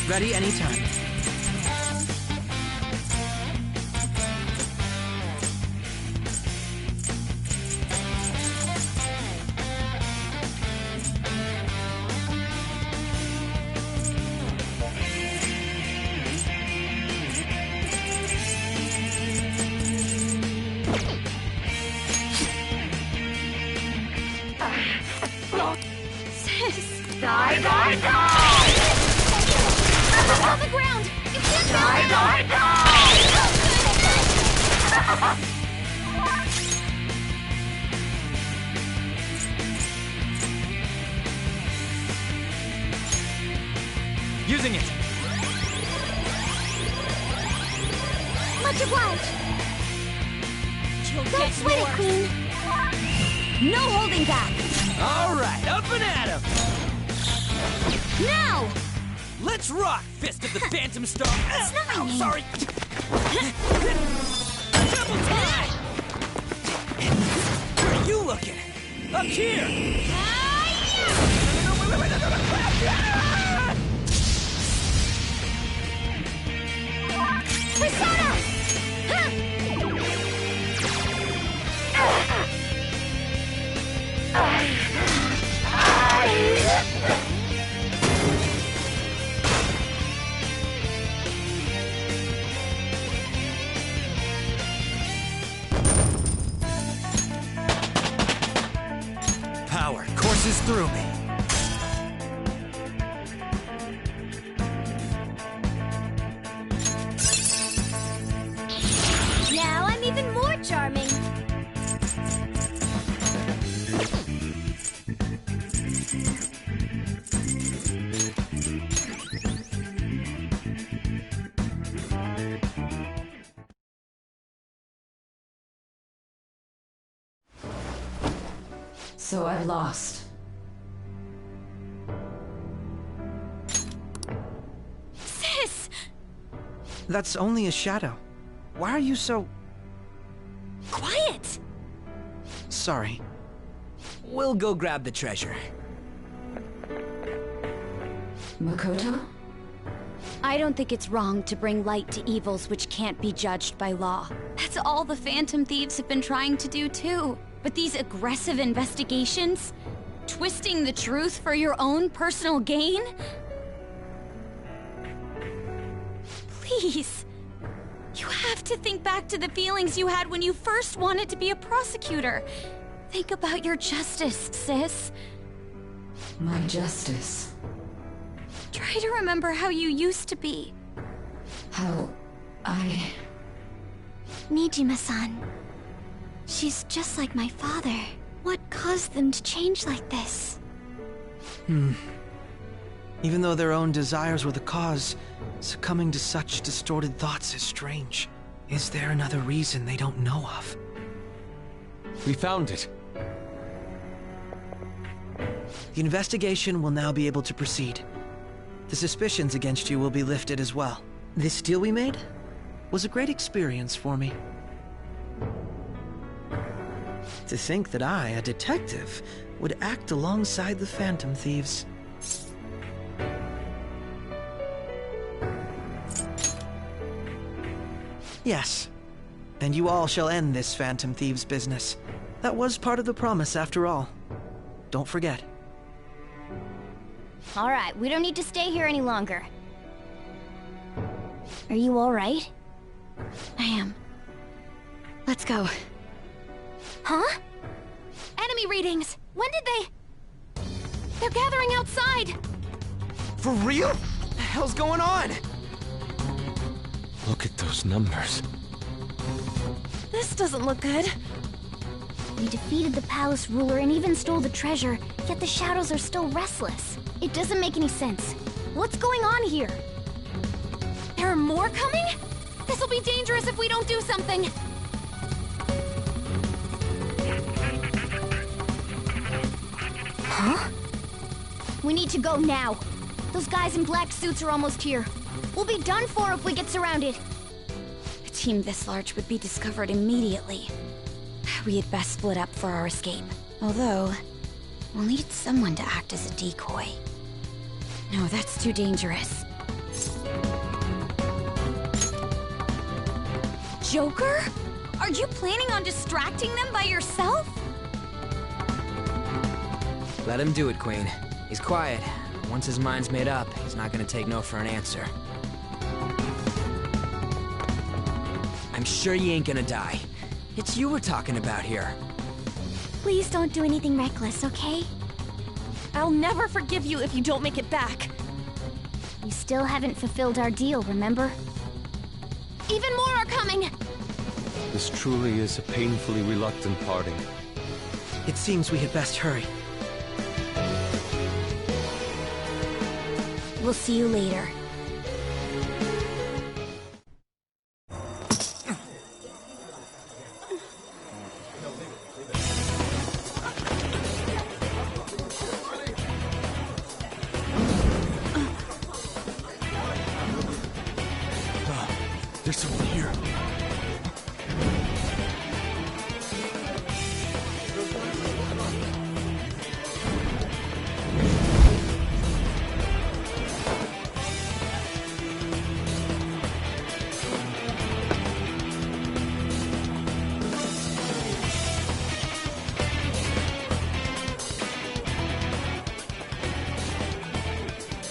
Ready anytime. Sis! Die, die, die! On the ground! You can't Die, die, die! Using it. Much obliged! Don't sweat it, Queen! No holding back! All right, up and at 'em. Now! Let's rock, Fist of the Phantom Star. That's not my name. Sorry. Double time. Where are you looking? Up here. Persona! Power courses through me. Now I'm even more charming. So I've lost. Sis! That's only a shadow. Why are you so... Quiet! Sorry. We'll go grab the treasure. Makoto? I don't think it's wrong to bring light to evils which can't be judged by law. That's all the Phantom Thieves have been trying to do too. But these aggressive investigations? Twisting the truth for your own personal gain? Please. You have to think back to the feelings you had when you first wanted to be a prosecutor. Think about your justice, sis. My justice. Try to remember how you used to be. How I... Nijima-san. She's just like my father. What caused them to change like this? Even though their own desires were the cause, succumbing to such distorted thoughts is strange. Is there another reason they don't know of? We found it. The investigation will now be able to proceed. The suspicions against you will be lifted as well. This deal we made was a great experience for me. To think that I, a detective, would act alongside the Phantom Thieves. Yes, and you all shall end this Phantom Thieves business. That was part of the promise after all. Don't forget. All right, we don't need to stay here any longer. Are you all right? I am. Let's go. Huh? Enemy readings! When did they... They're gathering outside! For real? What the hell's going on? Look at those numbers. This doesn't look good. We defeated the palace ruler and even stole the treasure, yet the shadows are still restless. It doesn't make any sense. What's going on here? There are more coming? This'll be dangerous if we don't do something! Huh? We need to go now. Those guys in black suits are almost here. We'll be done for if we get surrounded. A team this large would be discovered immediately. We had best split up for our escape. Although, we'll need someone to act as a decoy. No, that's too dangerous. Joker? Are you planning on distracting them by yourself? Let him do it, Queen. He's quiet. Once his mind's made up, he's not gonna take no for an answer. I'm sure you ain't gonna die. It's you we're talking about here. Please don't do anything reckless, okay? I'll never forgive you if you don't make it back. We still haven't fulfilled our deal, remember? Even more are coming! This truly is a painfully reluctant parting. It seems we had best hurry. We'll see you later. There's someone here.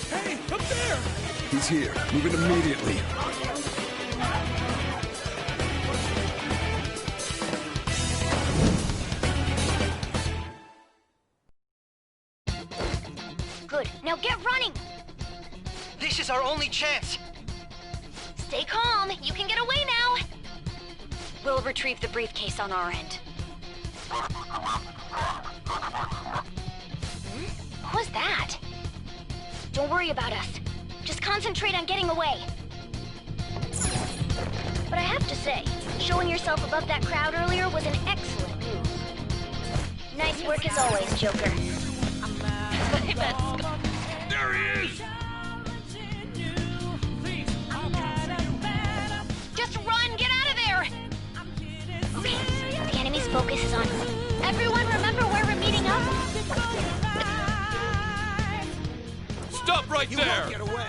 Hey, up there! He's here. Move in immediately. Good. Now get running! This is our only chance! Stay calm. You can get away now. We'll retrieve the briefcase on our end. What was that? Don't worry about us. Just concentrate on getting away. But I have to say, showing yourself above that crowd earlier was an excellent move. Nice work as always, Joker. There he is! Just run! Get out of there! Okay, the enemy's focus is on... Everyone remember where we're meeting up? Stop right there! You won't get away!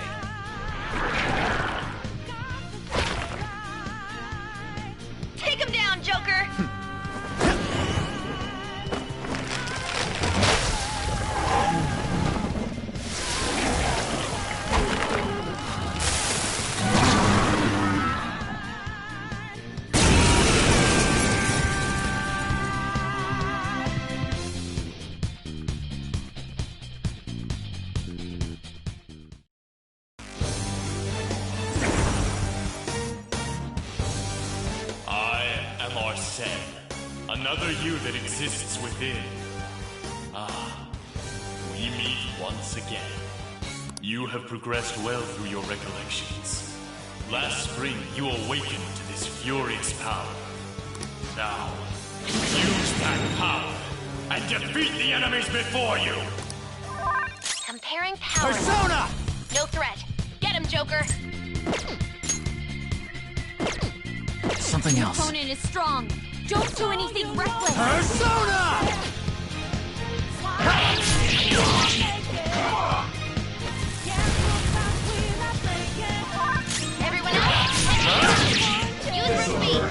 Take him down, Joker! Another you that exists within. Ah, we meet once again. You have progressed well through your recollections. Last spring, you awakened to this furious power. Now, use that power and defeat the enemies before you! Comparing power. Persona! No threat. Get him, Joker! Something Your else. opponent is strong. Don't do anything reckless. Persona! Everyone else, use for speed.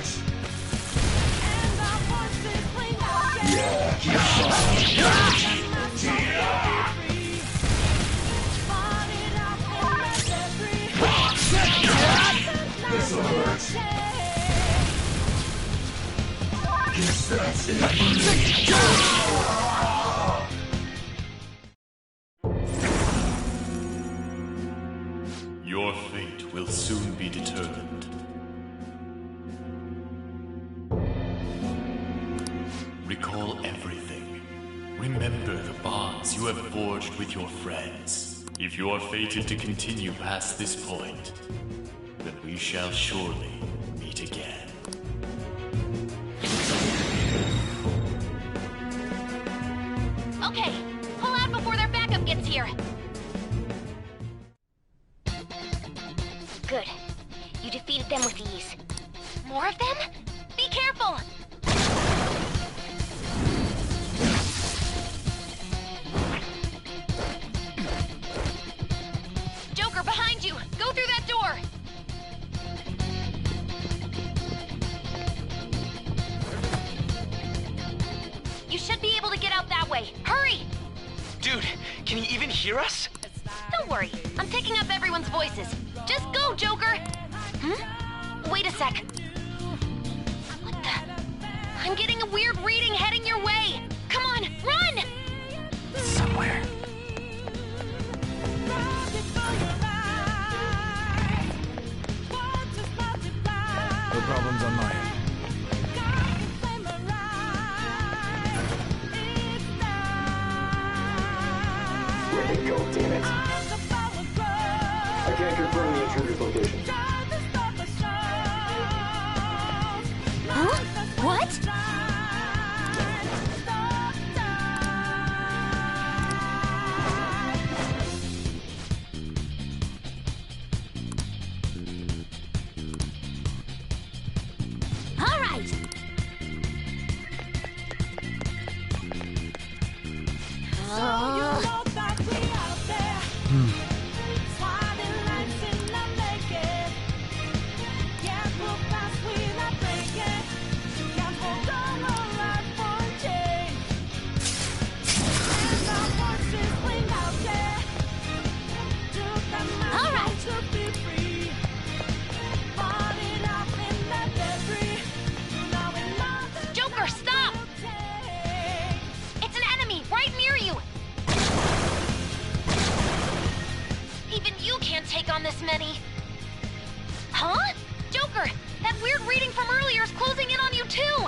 This'll hurt. Guess that's it. Your fate will soon be determined. Recall remember the bonds you have forged with your friends. If you are fated to continue past this point, then we shall surely meet again. Okay, pull out before their backup gets here. Good. You defeated them with ease. More of them? Be careful! Joker, behind you! Go through that door! You should be able to get out that way. Hurry! Dude, can you even hear us? Don't worry, I'm picking up everyone's voices. Just go, Joker! Wait a sec. What the? I'm getting a weird reading heading your way! Come on, run! Somewhere. No problems on my end. Let it go, damn it. I can't confirm the intruder's location. Huh? What? All right. Joker, stop! It's an enemy right near you! Even you can't take on this many. Huh? Joker, that weird reading from earlier is closing in on you too!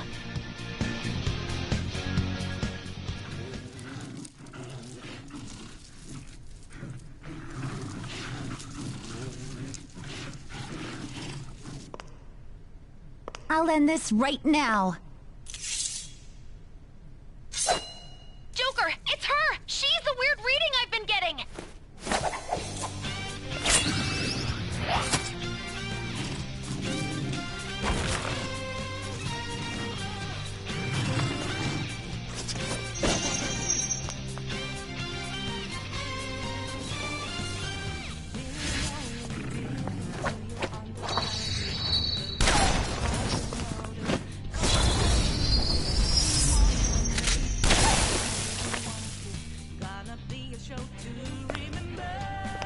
I'll end this right now. Joker, it's her! She's the weird reading I've been getting!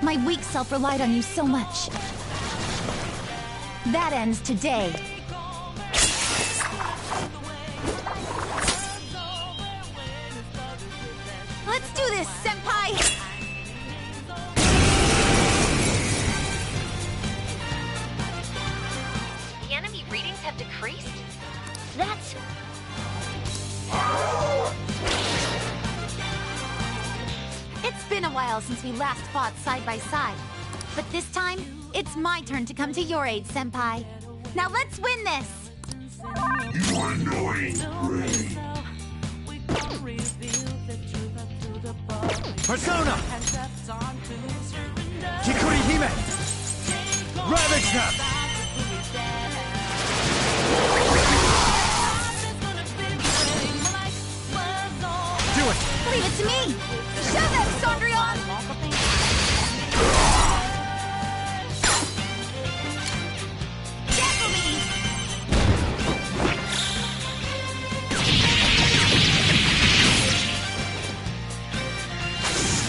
My weak self relied on you so much. That ends today. Let's do this, Senpai! The enemy readings have decreased? That's... It's been a while since we last fought side by side. But this time, it's my turn to come to your aid, Senpai. Now let's win this! You annoying prey. Persona! Kikuri Hime! Ravage them! Do it! Leave it to me! Show them, Cendrillon! Dazzle me!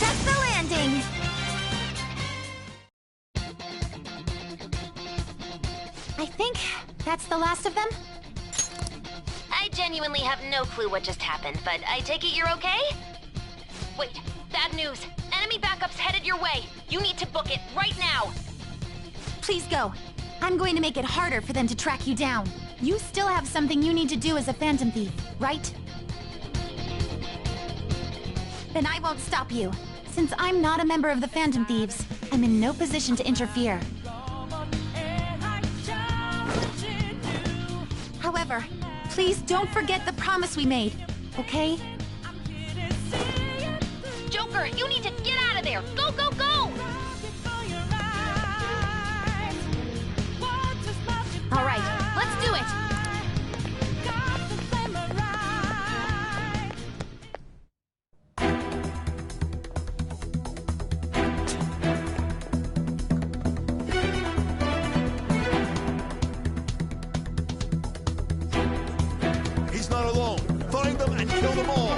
That's the landing! I think that's the last of them. I genuinely have no clue what just happened, but I take it you're okay? Wait, bad news. Enemy backup's headed your way. You need to book it right now. Please go. I'm going to make it harder for them to track you down. You still have something you need to do as a Phantom Thief, right? Then I won't stop you. Since I'm not a member of the Phantom Thieves, I'm in no position to interfere. However, please don't forget the promise we made, okay? Joker, you need to get out of there! Go, go, go! All right, let's do it! He's not alone. Find them and kill them all.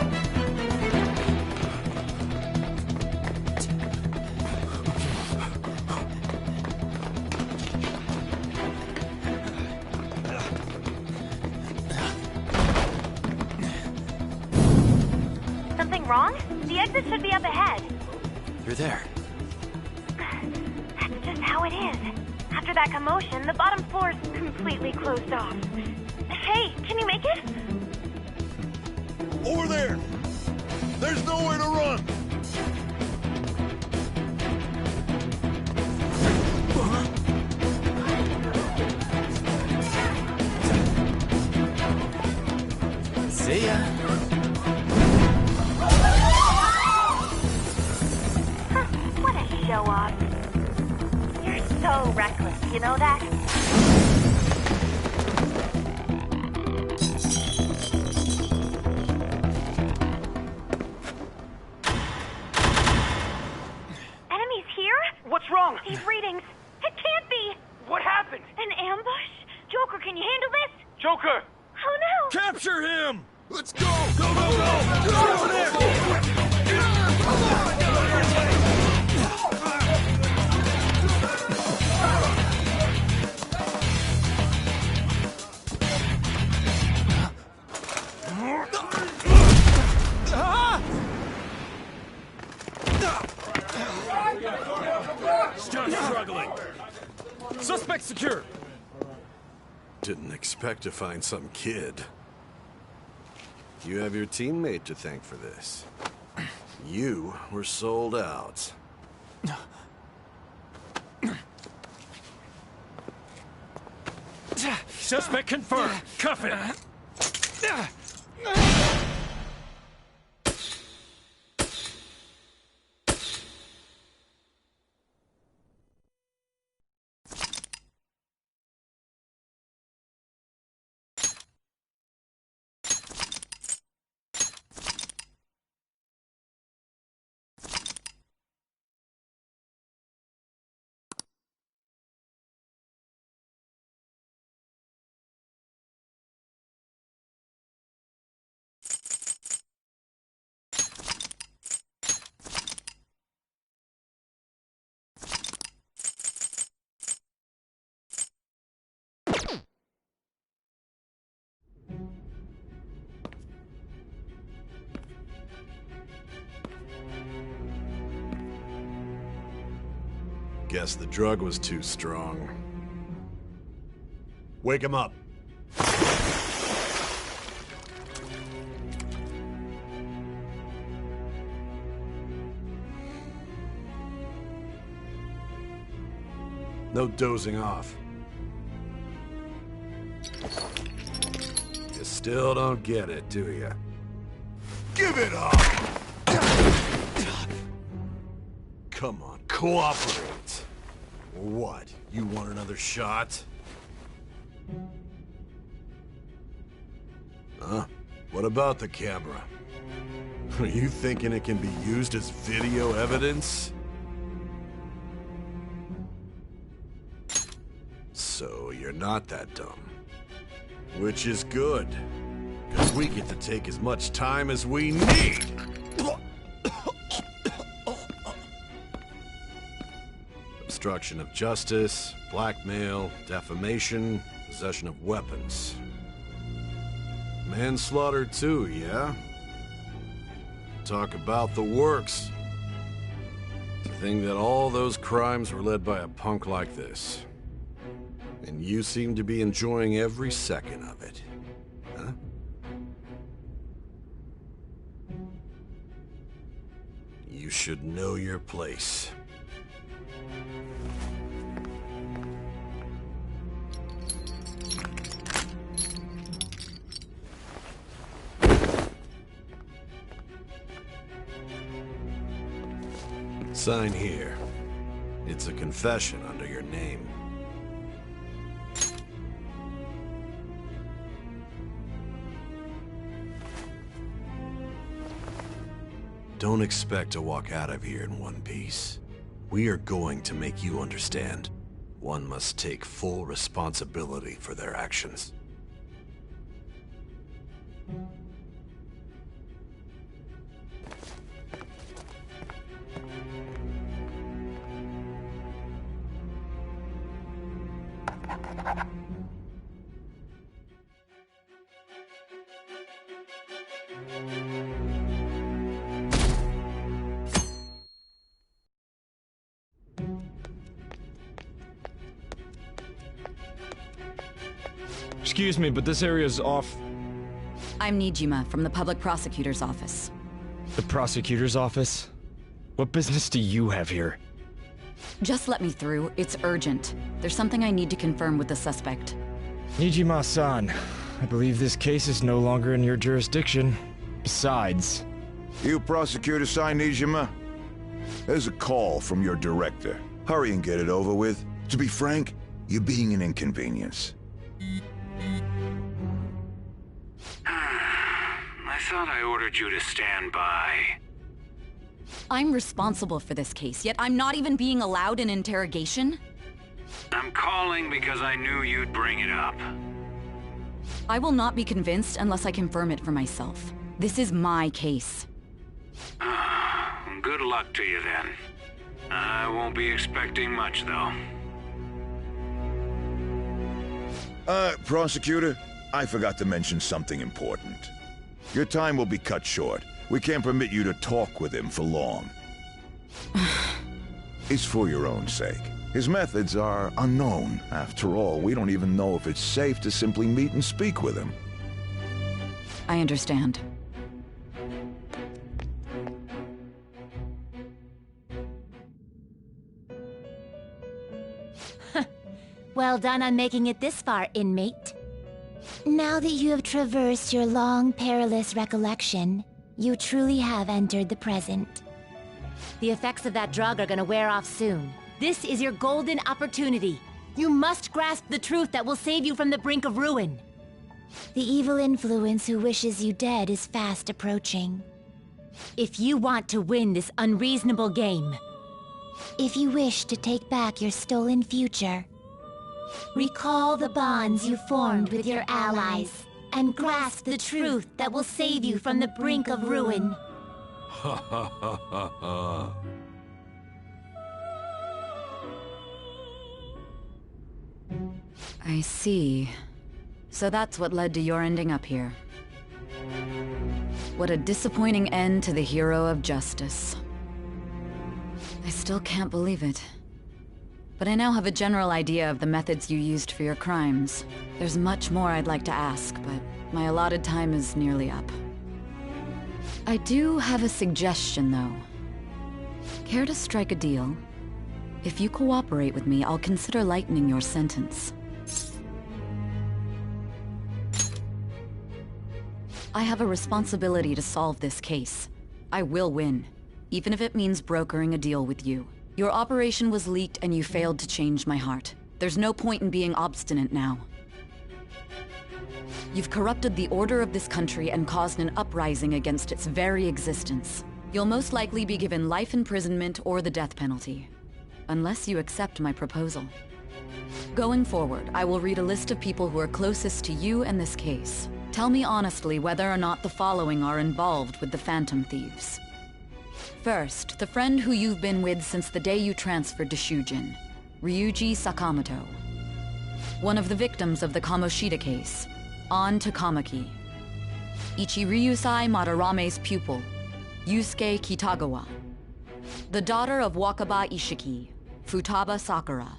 Something wrong? The exit should be up ahead. You're there. That's just how it is. After that commotion, the bottom floor's completely closed off. Hey, can you make it? Over there! There's nowhere to run! See ya. What a show-off. You're so reckless, you know that? Enemies here? What's wrong? These readings. It can't be! What happened? An ambush? Joker, can you handle this? Joker! Oh no! Capture him! Let's go! Go, go, go! Get over there! Still struggling. Suspect secure. Didn't expect to find some kid. You have your teammate to thank for this. You were sold out. Suspect confirmed. Cuff it. Guess the drug was too strong. Wake him up. No dozing off. You still don't get it, do you? Give it up! Come on, cooperate. What? You want another shot? Huh? What about the camera? Are you thinking it can be used as video evidence? So you're not that dumb. Which is good. Because we get to take as much time as we need. Obstruction of justice, blackmail, defamation, possession of weapons. Manslaughter too, yeah? Talk about the works. To think that all those crimes were led by a punk like this. And you seem to be enjoying every second of it. Huh? You should know your place. Sign here. It's a confession under your name. Don't expect to walk out of here in one piece. We are going to make you understand. One must take full responsibility for their actions. Excuse me, but this area's off. I'm Nijima from the Public Prosecutor's Office. The Prosecutor's Office? What business do you have here? Just let me through. It's urgent. There's something I need to confirm with the suspect. Nijima-san, I believe this case is no longer in your jurisdiction. Besides... You prosecutor signed Nijima? There's a call from your director. Hurry and get it over with. To be frank, you're being an inconvenience. I thought I ordered you to stand by. I'm responsible for this case, yet I'm not even being allowed an interrogation? I'm calling because I knew you'd bring it up. I will not be convinced unless I confirm it for myself. This is my case. Good luck to you then. I won't be expecting much, though. Prosecutor, I forgot to mention something important. Your time will be cut short. We can't permit you to talk with him for long. It's for your own sake. His methods are unknown. After all, we don't even know if it's safe to simply meet and speak with him. I understand. Well done on making it this far, inmate. Now that you have traversed your long, perilous recollection, you truly have entered the present. The effects of that drug are gonna wear off soon. This is your golden opportunity. You must grasp the truth that will save you from the brink of ruin. The evil influence who wishes you dead is fast approaching. If you want to win this unreasonable game, if you wish to take back your stolen future, recall the bonds you formed with your allies, and grasp the truth that will save you from the brink of ruin. Ha ha ha ha ha. I see. So that's what led to your ending up here. What a disappointing end to the hero of justice. I still can't believe it. But I now have a general idea of the methods you used for your crimes. There's much more I'd like to ask, but my allotted time is nearly up. I do have a suggestion, though. Care to strike a deal? If you cooperate with me, I'll consider lightening your sentence. I have a responsibility to solve this case. I will win, even if it means brokering a deal with you. Your operation was leaked and you failed to change my heart. There's no point in being obstinate now. You've corrupted the order of this country and caused an uprising against its very existence. You'll most likely be given life imprisonment or the death penalty, unless you accept my proposal. Going forward, I will read a list of people who are closest to you and this case. Tell me honestly whether or not the following are involved with the Phantom Thieves. First, the friend who you've been with since the day you transferred to Shujin, Ryuji Sakamoto. One of the victims of the Kamoshida case, An Takamaki. Ichiryusai Madarame's pupil, Yusuke Kitagawa. The daughter of Wakaba Ishiki, Futaba Sakura.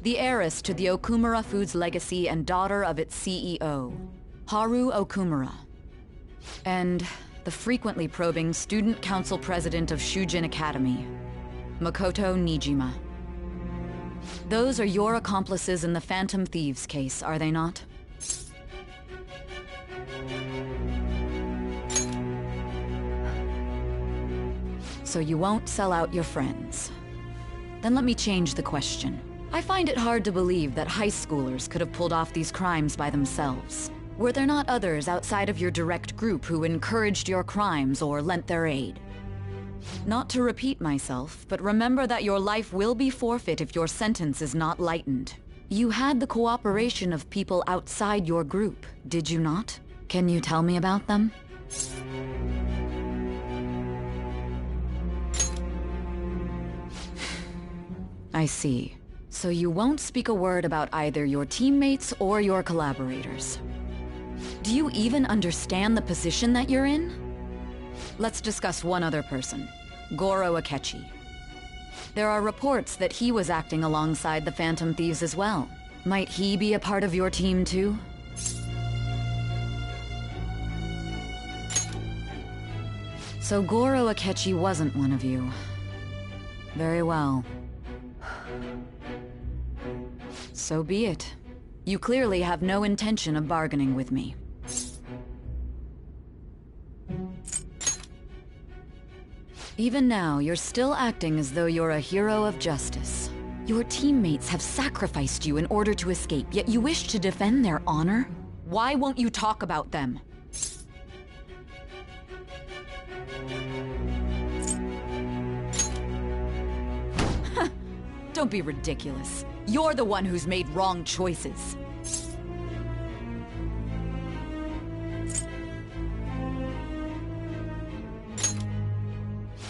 The heiress to the Okumura Foods legacy and daughter of its CEO, Haru Okumura. And The frequently probing Student Council President of Shujin Academy, Makoto Nijima. Those are your accomplices in the Phantom Thieves case, are they not? So you won't sell out your friends. Then let me change the question. I find it hard to believe that high schoolers could have pulled off these crimes by themselves. Were there not others outside of your direct group who encouraged your crimes or lent their aid? Not to repeat myself, but remember that your life will be forfeit if your sentence is not lightened. You had the cooperation of people outside your group, did you not? Can you tell me about them? I see. So you won't speak a word about either your teammates or your collaborators. Do you even understand the position that you're in? Let's discuss one other person, Goro Akechi. There are reports that he was acting alongside the Phantom Thieves as well. Might he be a part of your team too? So Goro Akechi wasn't one of you. Very well. So be it. You clearly have no intention of bargaining with me. Even now, you're still acting as though you're a hero of justice. Your teammates have sacrificed you in order to escape, yet you wish to defend their honor? Why won't you talk about them? Don't be ridiculous. You're the one who's made wrong choices.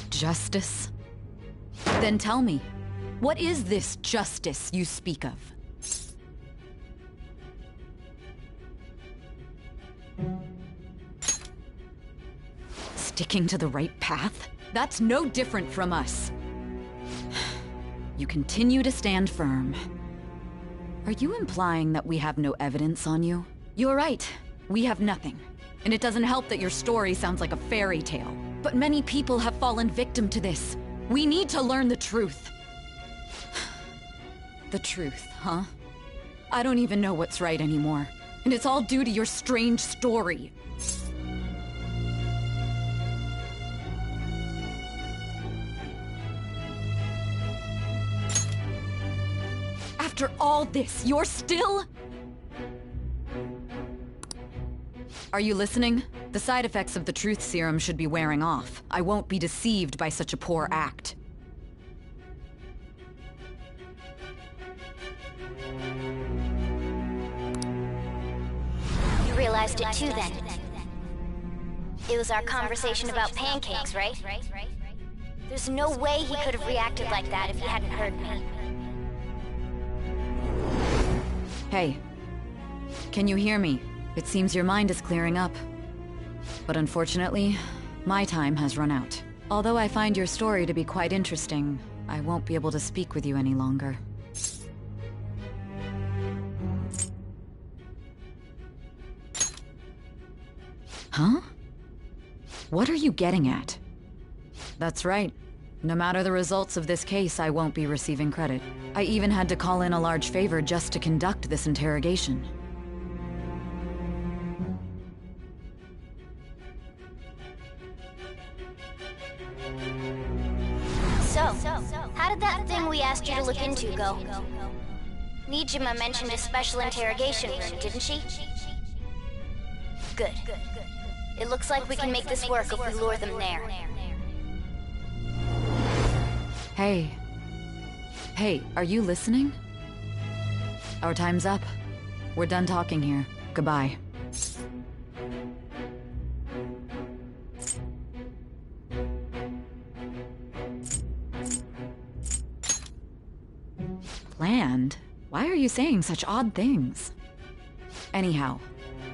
Justice? Then tell me, what is this justice you speak of? Sticking to the right path? That's no different from us. You continue to stand firm. Are you implying that we have no evidence on you? You're right. We have nothing. And it doesn't help that your story sounds like a fairy tale. But many people have fallen victim to this. We need to learn the truth. The truth, huh? I don't even know what's right anymore. And it's all due to your strange story. After all this, you're still... Are you listening? The side effects of the truth serum should be wearing off. I won't be deceived by such a poor act. You realized it too then. It was our conversation about pancakes, right? There's no way he could have reacted like that if he hadn't heard me. Hey. Can you hear me? It seems your mind is clearing up. But unfortunately, my time has run out. Although I find your story to be quite interesting, I won't be able to speak with you any longer. Huh? What are you getting at? That's right. No matter the results of this case, I won't be receiving credit. I even had to call in a large favor just to conduct this interrogation. So, how did that thing we asked you to look into go? Nijima mentioned a special interrogation room, didn't she? Good. It looks like we can make this work if we lure them there. Hey. Hey, are you listening? Our time's up. We're done talking here. Goodbye. Planned? Why are you saying such odd things? Anyhow,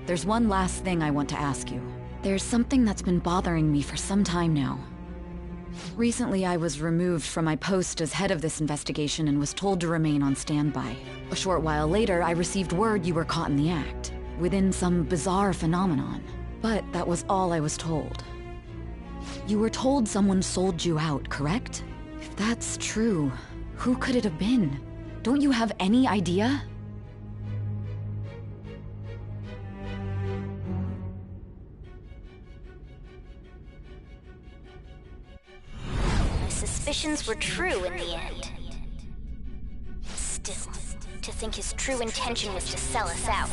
there's one last thing I want to ask you. There's something that's been bothering me for some time now. Recently, I was removed from my post as head of this investigation and was told to remain on standby. A short while later, I received word you were caught in the act, within some bizarre phenomenon. But that was all I was told. You were told someone sold you out, correct? If that's true, who could it have been? Don't you have any idea? My suspicions were true in the end. Still, to think his true intention was to sell us out.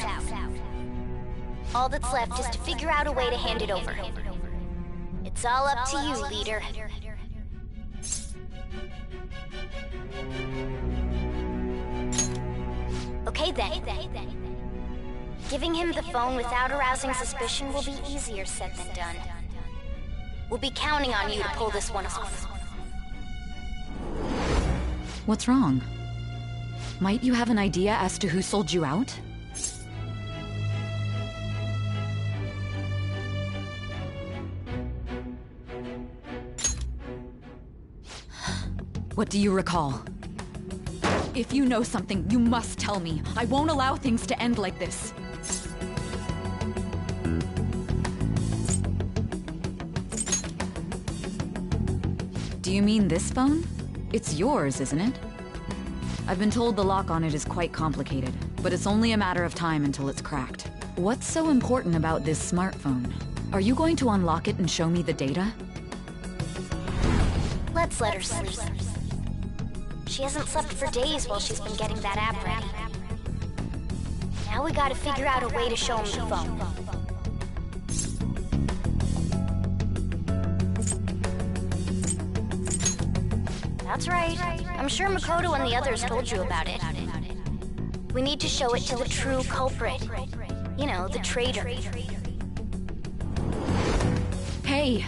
All that's left is to figure out a way to hand it over. It's all up to you, leader. Okay then. Giving him the phone without arousing suspicion will be easier said than done. We'll be counting on you to pull this one off. What's wrong? Might you have an idea as to who sold you out? What do you recall? If you know something, you must tell me. I won't allow things to end like this. Do you mean this phone? It's yours, isn't it? I've been told the lock on it is quite complicated, but it's only a matter of time until it's cracked. What's so important about this smartphone? Are you going to unlock it and show me the data? Let's let her sleep. She hasn't slept for days while she's been getting that app ready. Now we gotta figure out a way to show him the phone. That's right. I'm sure Makoto and the others told you about it. We need to show it to the true culprit. You know, the traitor. Hey!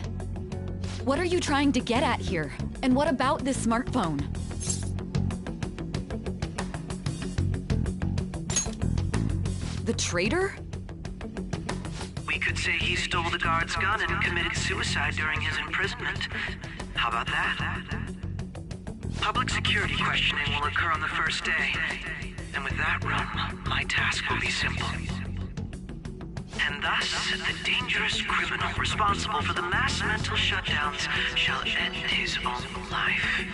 What are you trying to get at here? And what about this smartphone? The traitor? We could say he stole the guard's gun and committed suicide during his imprisonment. How about that? Public security questioning will occur on the first day. And with that room, my task will be simple. And thus, the dangerous criminal responsible for the mass mental shutdowns shall end his own life.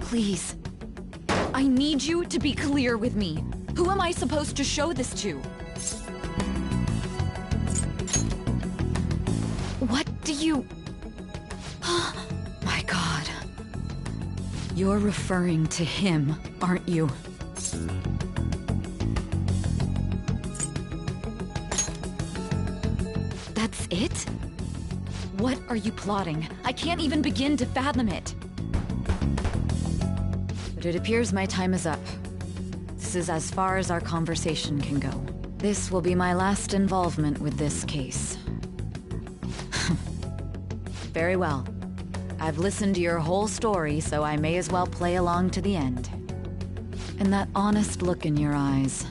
Please. I need you to be clear with me. Who am I supposed to show this to? What do you... My God. You're referring to him, aren't you? That's it? What are you plotting? I can't even begin to fathom it. But it appears my time is up. This is as far as our conversation can go. This will be my last involvement with this case. Very well. I've listened to your whole story, so I may as well play along to the end. And that honest look in your eyes.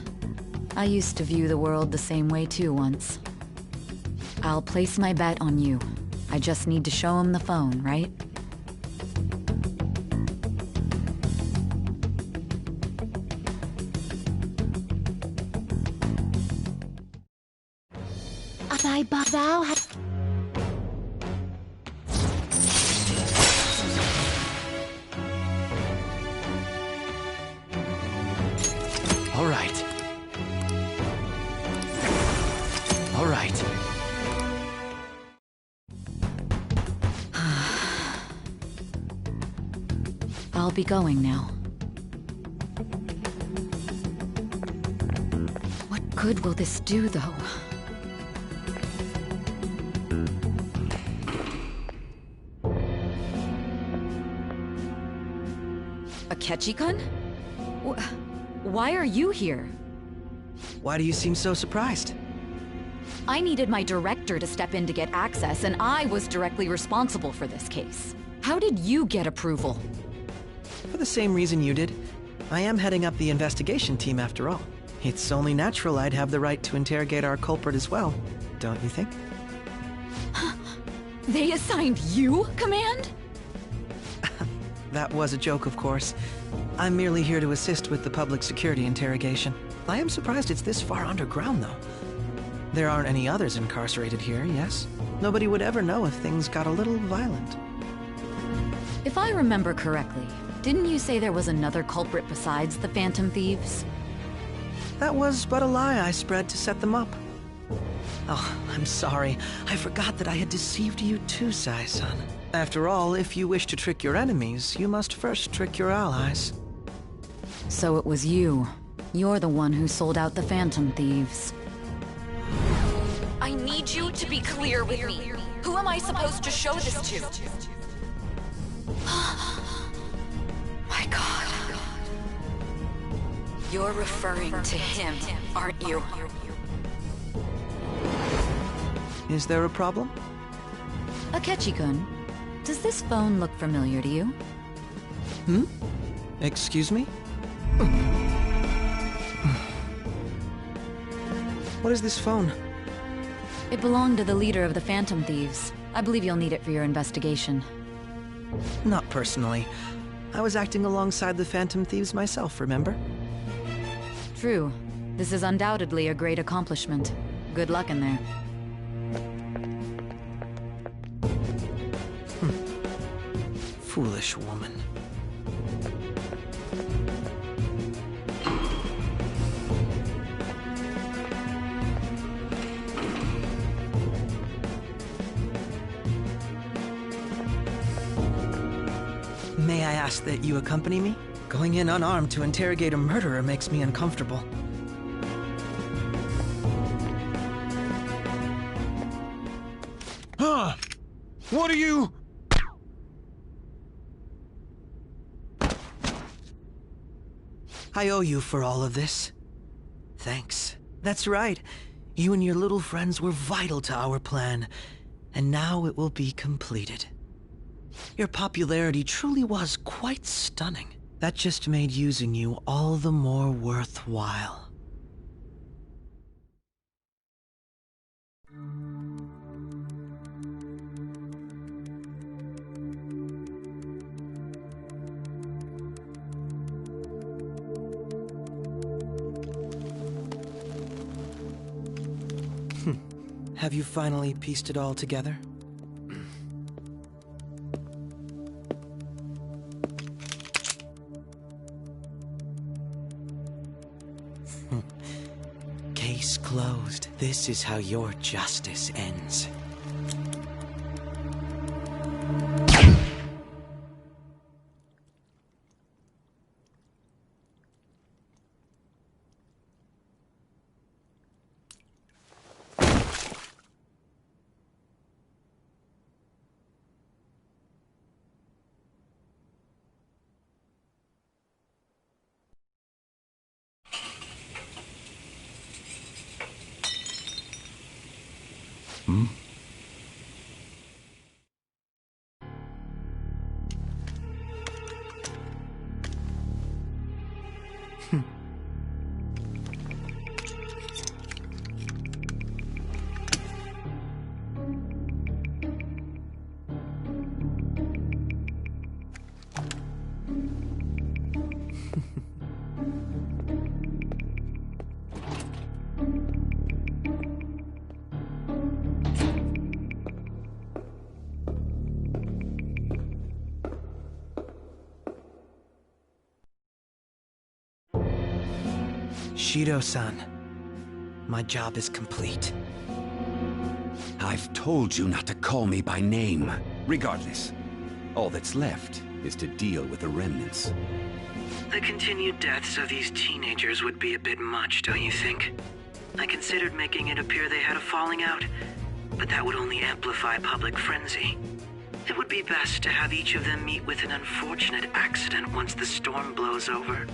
I used to view the world the same way too once. I'll place my bet on you. I just need to show him the phone, right? All right. All right. I'll be going now. What good will this do, though? Akechi-kun? Why are you here? Why do you seem so surprised? I needed my director to step in to get access, and I was directly responsible for this case. How did you get approval? For the same reason you did. I am heading up the investigation team after all. It's only natural I'd have the right to interrogate our culprit as well, don't you think? They assigned you command? That was a joke, of course. I'm merely here to assist with the public security interrogation. I am surprised it's this far underground, though. There aren't any others incarcerated here, yes? Nobody would ever know if things got a little violent. If I remember correctly, didn't you say there was another culprit besides the Phantom Thieves? That was but a lie I spread to set them up. Oh, I'm sorry. I forgot that I had deceived you too, Sai-san. After all, if you wish to trick your enemies, you must first trick your allies. So it was you. You're the one who sold out the Phantom Thieves. I need you to be clear with me. Who am I supposed to show this to? My God. You're referring to him, aren't you? Is there a problem? Akechi-kun, does this phone look familiar to you? Hmm? Excuse me? What is this phone? It belonged to the leader of the Phantom Thieves. I believe you'll need it for your investigation. Not personally. I was acting alongside the Phantom Thieves myself, remember? True. This is undoubtedly a great accomplishment. Good luck in there. Foolish woman. May I ask that you accompany me? Going in unarmed to interrogate a murderer makes me uncomfortable. Huh? What are you... I owe you for all of this. Thanks. That's right. You and your little friends were vital to our plan, and now it will be completed. Your popularity truly was quite stunning. That just made using you all the more worthwhile. Have you finally pieced it all together? Case closed. This is how your justice ends. Hmm? Shido-san, my job is complete. I've told you not to call me by name. Regardless, all that's left is to deal with the remnants. The continued deaths of these teenagers would be a bit much, don't you think? I considered making it appear they had a falling out, but that would only amplify public frenzy. It would be best to have each of them meet with an unfortunate accident once the storm blows over.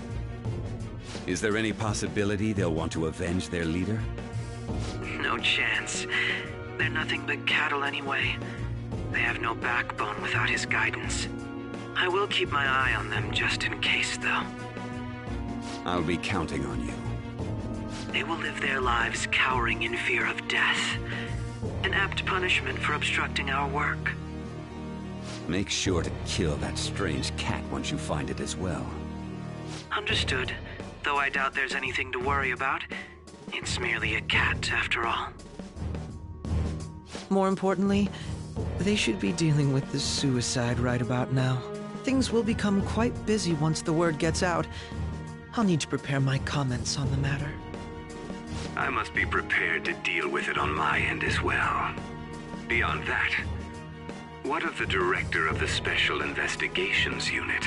Is there any possibility they'll want to avenge their leader? No chance. They're nothing but cattle anyway. They have no backbone without his guidance. I will keep my eye on them just in case, though. I'll be counting on you. They will live their lives cowering in fear of death. An apt punishment for obstructing our work. Make sure to kill that strange cat once you find it as well. Understood. Though I doubt there's anything to worry about. It's merely a cat, after all. More importantly, they should be dealing with the suicide right about now. Things will become quite busy once the word gets out. I'll need to prepare my comments on the matter. I must be prepared to deal with it on my end as well. Beyond that, what of the director of the Special Investigations Unit?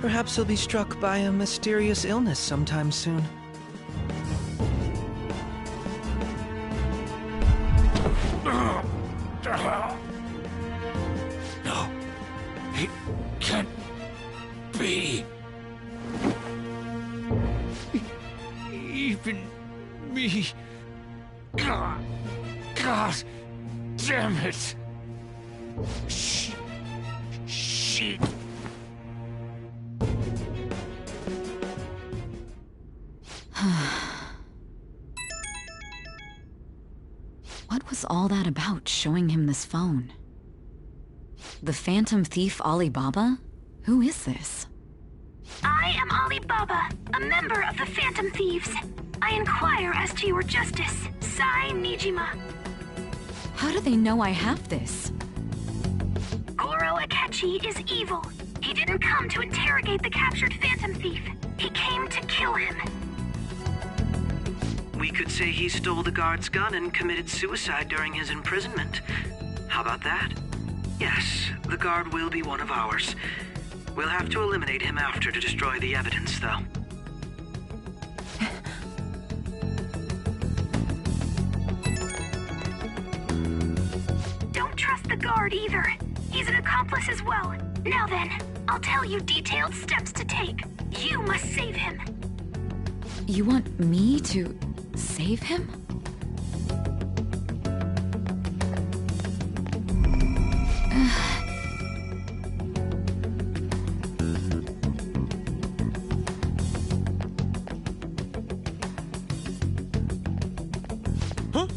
Perhaps he'll be struck by a mysterious illness sometime soon. No, it can't be. Even me. God damn it. She. What was all that about, showing him this phone? The Phantom Thief Alibaba? Who is this? I am Alibaba, a member of the Phantom Thieves. I inquire as to your justice, Sai Nijima. How do they know I have this? Goro Akechi is evil. He didn't come to interrogate the captured Phantom Thief. He came to kill him. We could say he stole the guard's gun and committed suicide during his imprisonment. How about that? Yes, the guard will be one of ours. We'll have to eliminate him after to destroy the evidence, though. Don't trust the guard either. He's an accomplice as well. Now then, I'll tell you detailed steps to take. You must save him. You want me to save him? Huh?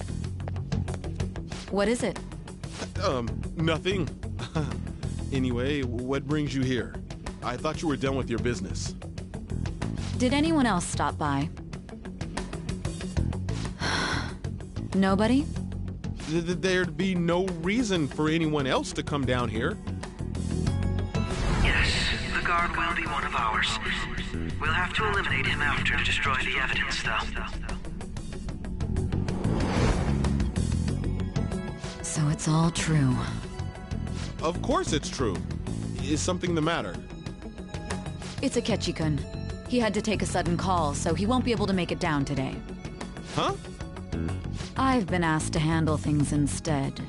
What is it? Nothing. Anyway, what brings you here? I thought you were done with your business. Did anyone else stop by? Nobody? There'd be no reason for anyone else to come down here. Yes, the guard will be one of ours. We'll have to eliminate him after to destroy the evidence, though. So it's all true. Of course it's true. Is something the matter? It's Akechi-kun. He had to take a sudden call, so he won't be able to make it down today. Huh? I've been asked to handle things instead.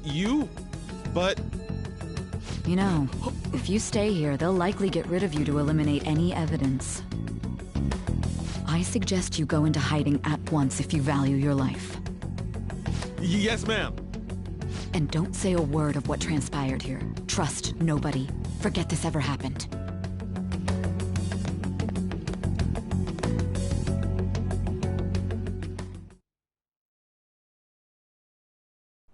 You? But... You know, if you stay here, they'll likely get rid of you to eliminate any evidence. I suggest you go into hiding at once if you value your life. Yes, ma'am. And don't say a word of what transpired here. Trust nobody. Forget this ever happened.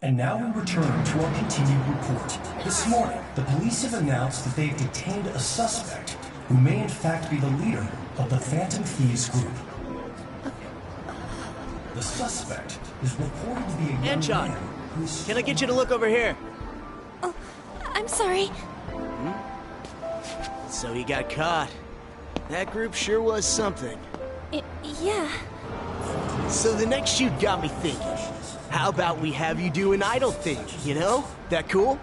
And now we return to our continued report. This morning, the police have announced that they've detained a suspect who may in fact be the leader of the Phantom Thieves group. The suspect is reported to be a young Anchon, man who's... can I get you to look over here? Oh, I'm sorry. So he got caught. That group sure was something. Yeah. So the next shoot got me thinking. How about we have you do an idol thing, you know? That cool?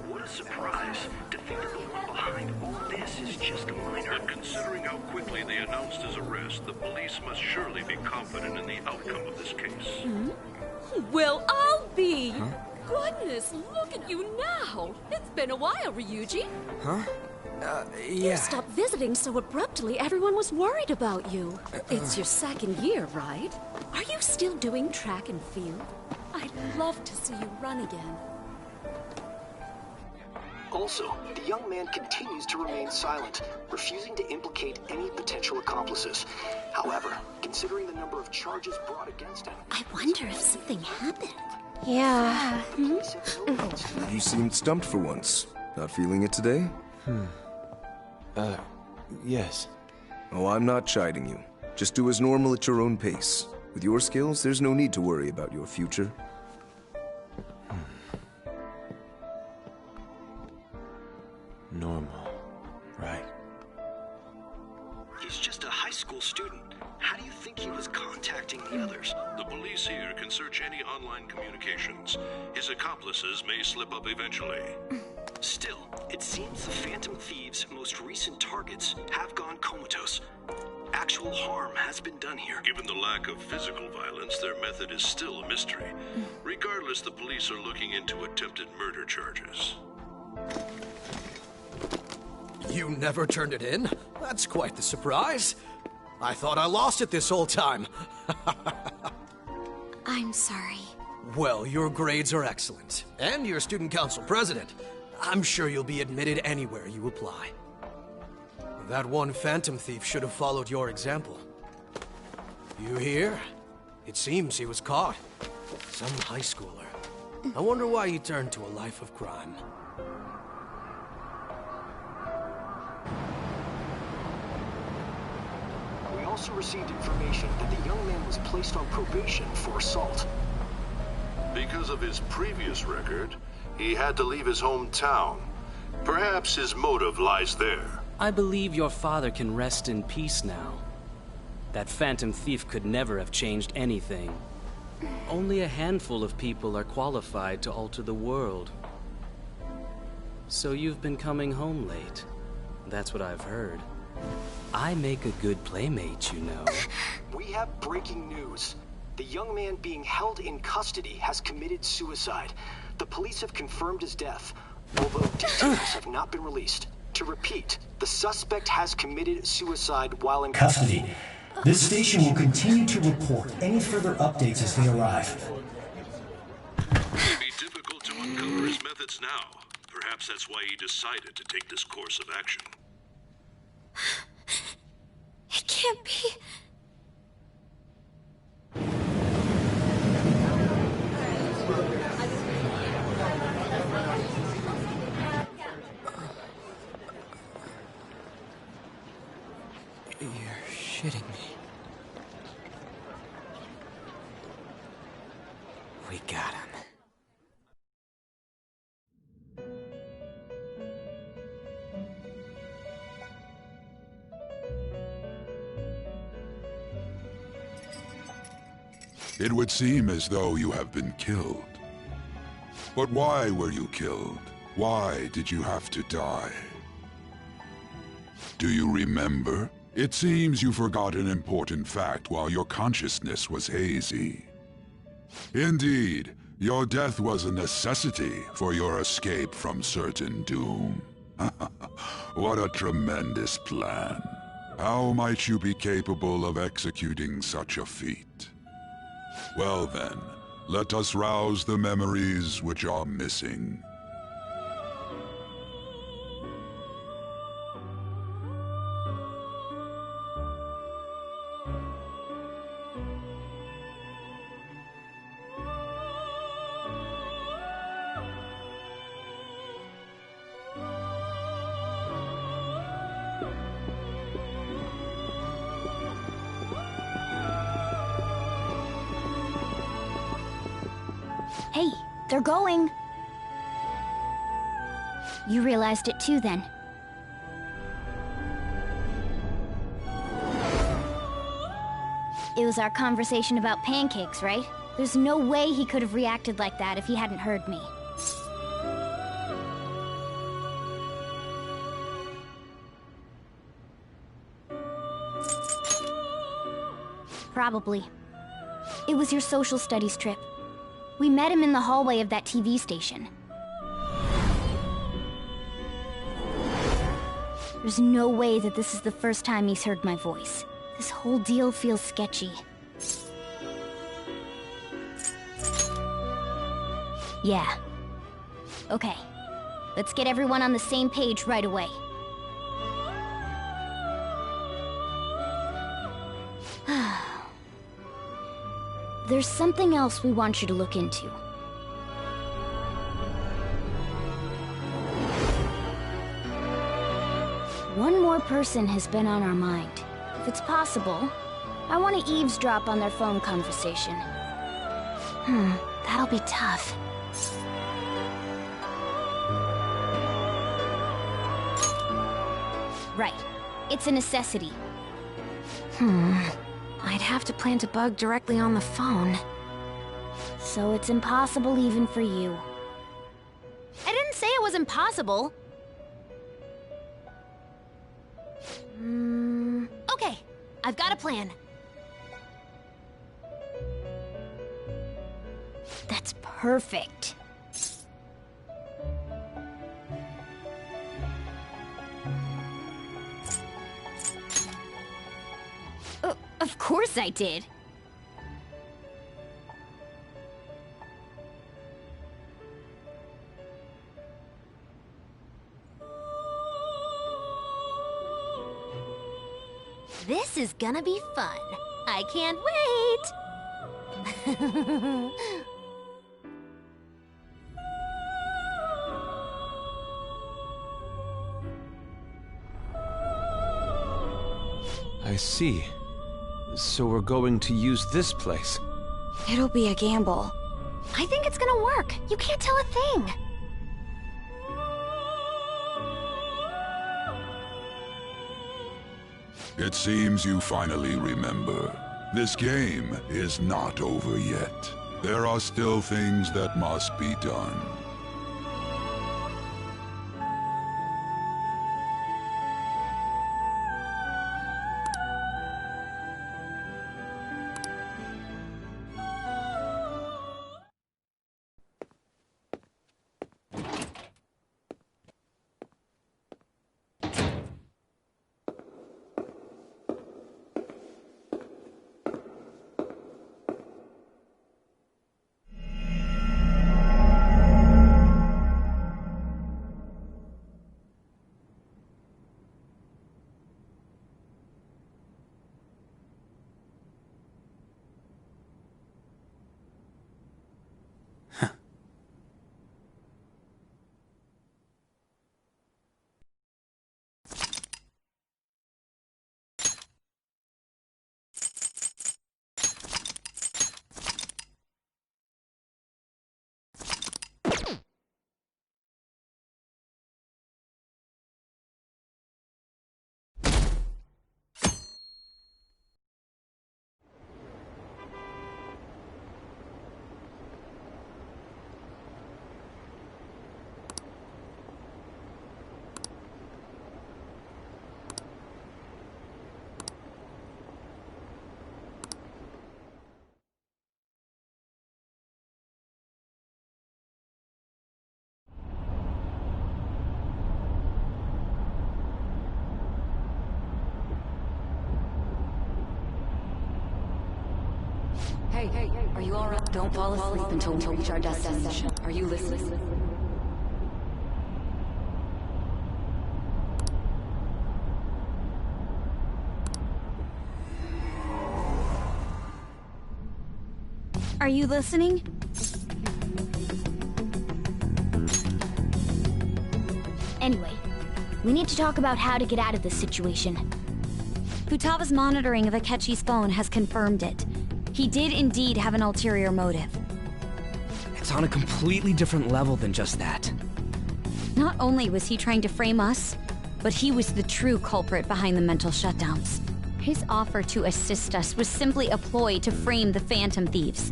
What a surprise. To think that the one behind all this is just a minor. And considering how quickly they announced his arrest, the police must surely be confident in the outcome of this case. Well, I'll be. Goodness, look at you now. It's been a while, Ryuji. Huh? You stopped visiting so abruptly, everyone was worried about you. It's your second year, right? Are you still doing track and field? I'd love to see you run again. Also, the young man continues to remain silent, refusing to implicate any potential accomplices. However, considering the number of charges brought against him... I wonder if something happened. Yeah. You seemed stumped for once. Not feeling it today? Yes. Oh, I'm not chiding you. Just do as normal at your own pace. With your skills, there's no need to worry about your future. Normal, right? He's just a high school student. How do you think he was contacting the others? The police here can search any online communications. His accomplices may slip up eventually. Still, it seems the Phantom Thieves' most recent targets have gone comatose. Actual harm has been done here. Given the lack of physical violence, their method is still a mystery. Regardless, the police are looking into attempted murder charges. You never turned it in? That's quite the surprise. I thought I lost it this whole time. I'm sorry. Well, your grades are excellent. And you're student council president. I'm sure you'll be admitted anywhere you apply. That one Phantom Thief should have followed your example. You hear? It seems he was caught. Some high schooler. I wonder why he turned to a life of crime. We also received information that the young man was placed on probation for assault. Because of his previous record, he had to leave his hometown. Perhaps his motive lies there. I believe your father can rest in peace now. That Phantom Thief could never have changed anything. Only a handful of people are qualified to alter the world. So you've been coming home late. That's what I've heard. I make a good playmate, you know. We have breaking news. The young man being held in custody has committed suicide. The police have confirmed his death, although details have not been released. To repeat, the suspect has committed suicide while in Custody. This station will continue to report any further updates as they arrive. It may be difficult to uncover his methods now. Perhaps that's why he decided to take this course of action. It can't be. You're shitting me. We got him. It would seem as though you have been killed. But why were you killed? Why did you have to die? Do you remember? It seems you forgot an important fact while your consciousness was hazy. Indeed, your death was a necessity for your escape from certain doom. What a tremendous plan. How might you be capable of executing such a feat? Well then, let us rouse the memories which are missing. Hey, they're going. You realized it too, then. It was our conversation about pancakes, right? There's no way he could have reacted like that if he hadn't heard me. Probably. It was your social studies trip. We met him in the hallway of that TV station. There's no way that this is the first time he's heard my voice. This whole deal feels sketchy. Yeah. Okay. Let's get everyone on the same page right away. There's something else we want you to look into. One more person has been on our mind. If it's possible, I want to eavesdrop on their phone conversation. That'll be tough. Right. It's a necessity. I'd have to plant a bug directly on the phone. So it's impossible even for you. I didn't say it was impossible. Okay. I've got a plan. That's perfect. Of course I did. This is gonna be fun. I can't wait! I see. So we're going to use this place. It'll be a gamble. I think it's gonna work. You can't tell a thing. It seems you finally remember. This game is not over yet. There are still things that must be done. Hey, are you alright? Don't fall asleep until we reach our destination. Are you listening? Are you listening? Anyway, we need to talk about how to get out of this situation. Futaga's monitoring of Akechi's phone has confirmed it. He did indeed have an ulterior motive. It's on a completely different level than just that. Not only was he trying to frame us, but he was the true culprit behind the mental shutdowns. His offer to assist us was simply a ploy to frame the Phantom Thieves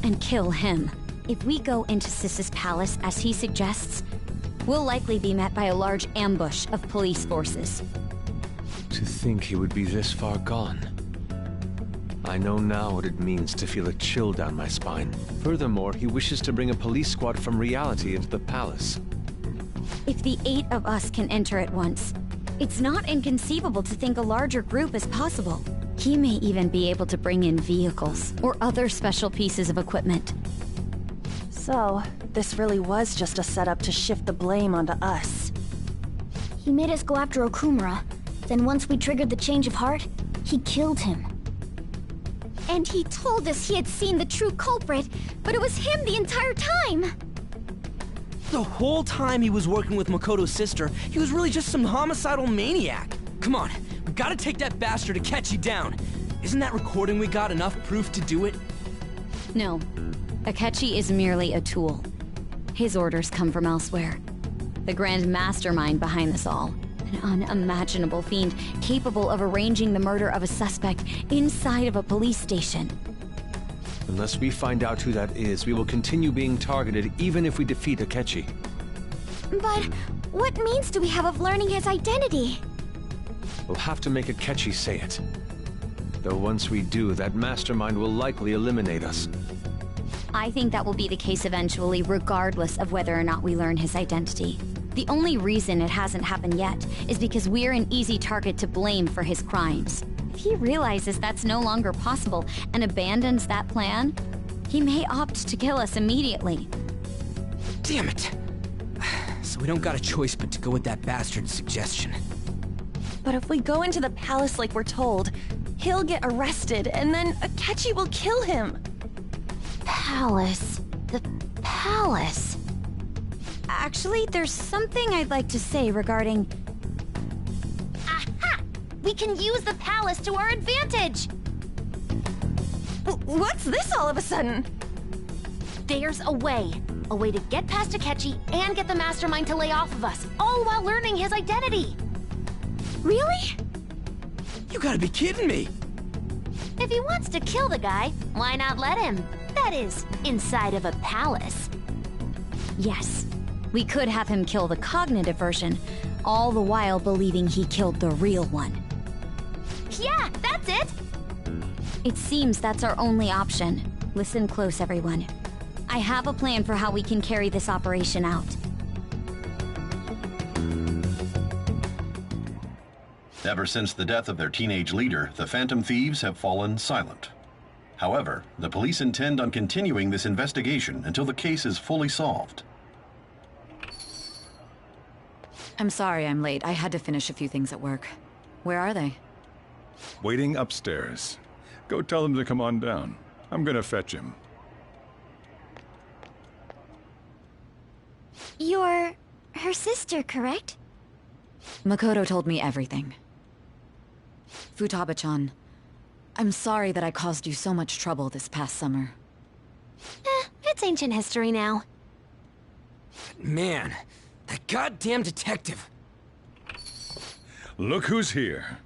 and kill him. If we go into Sis's palace as he suggests, we'll likely be met by a large ambush of police forces. To think he would be this far gone. I know now what it means to feel a chill down my spine. Furthermore, he wishes to bring a police squad from reality into the palace. If the 8 of us can enter at once, it's not inconceivable to think a larger group is possible. He may even be able to bring in vehicles or other special pieces of equipment. So, this really was just a setup to shift the blame onto us. He made us go after Okumura. Then once we triggered the change of heart, he killed him. And he told us he had seen the true culprit, but it was him the entire time! The whole time he was working with Makoto's sister, he was really just some homicidal maniac. Come on, we gotta take that bastard Akechi down. Isn't that recording we got enough proof to do it? No. Akechi is merely a tool. His orders come from elsewhere. The grand mastermind behind this all. An unimaginable fiend capable of arranging the murder of a suspect inside of a police station. Unless we find out who that is, we will continue being targeted even if we defeat Akechi. But what means do we have of learning his identity? We'll have to make Akechi say it. Though once we do, that mastermind will likely eliminate us. I think that will be the case eventually, regardless of whether or not we learn his identity. The only reason it hasn't happened yet is because we're an easy target to blame for his crimes. If he realizes that's no longer possible and abandons that plan, he may opt to kill us immediately. Damn it! So we don't got a choice but to go with that bastard's suggestion. But if we go into the palace like we're told, he'll get arrested, and then Akechi will kill him. Palace. The palace. Actually, there's something I'd like to say regarding... Aha! We can use the palace to our advantage! What's this all of a sudden? There's a way. A way to get past Akechi and get the mastermind to lay off of us, all while learning his identity. Really? You gotta be kidding me! If he wants to kill the guy, why not let him? That is, inside of a palace. Yes, we could have him kill the cognitive version, all the while believing he killed the real one. Yeah, that's it! It seems that's our only option. Listen close, everyone. I have a plan for how we can carry this operation out. Ever since the death of their teenage leader, the Phantom Thieves have fallen silent. However, the police intend on continuing this investigation until the case is fully solved. I'm sorry I'm late. I had to finish a few things at work. Where are they? Waiting upstairs. Go tell him to come on down. I'm gonna fetch him. You're her sister, correct? Makoto told me everything. Futaba-chan, I'm sorry that I caused you so much trouble this past summer. It's ancient history now. Man, that goddamn detective. Look who's here.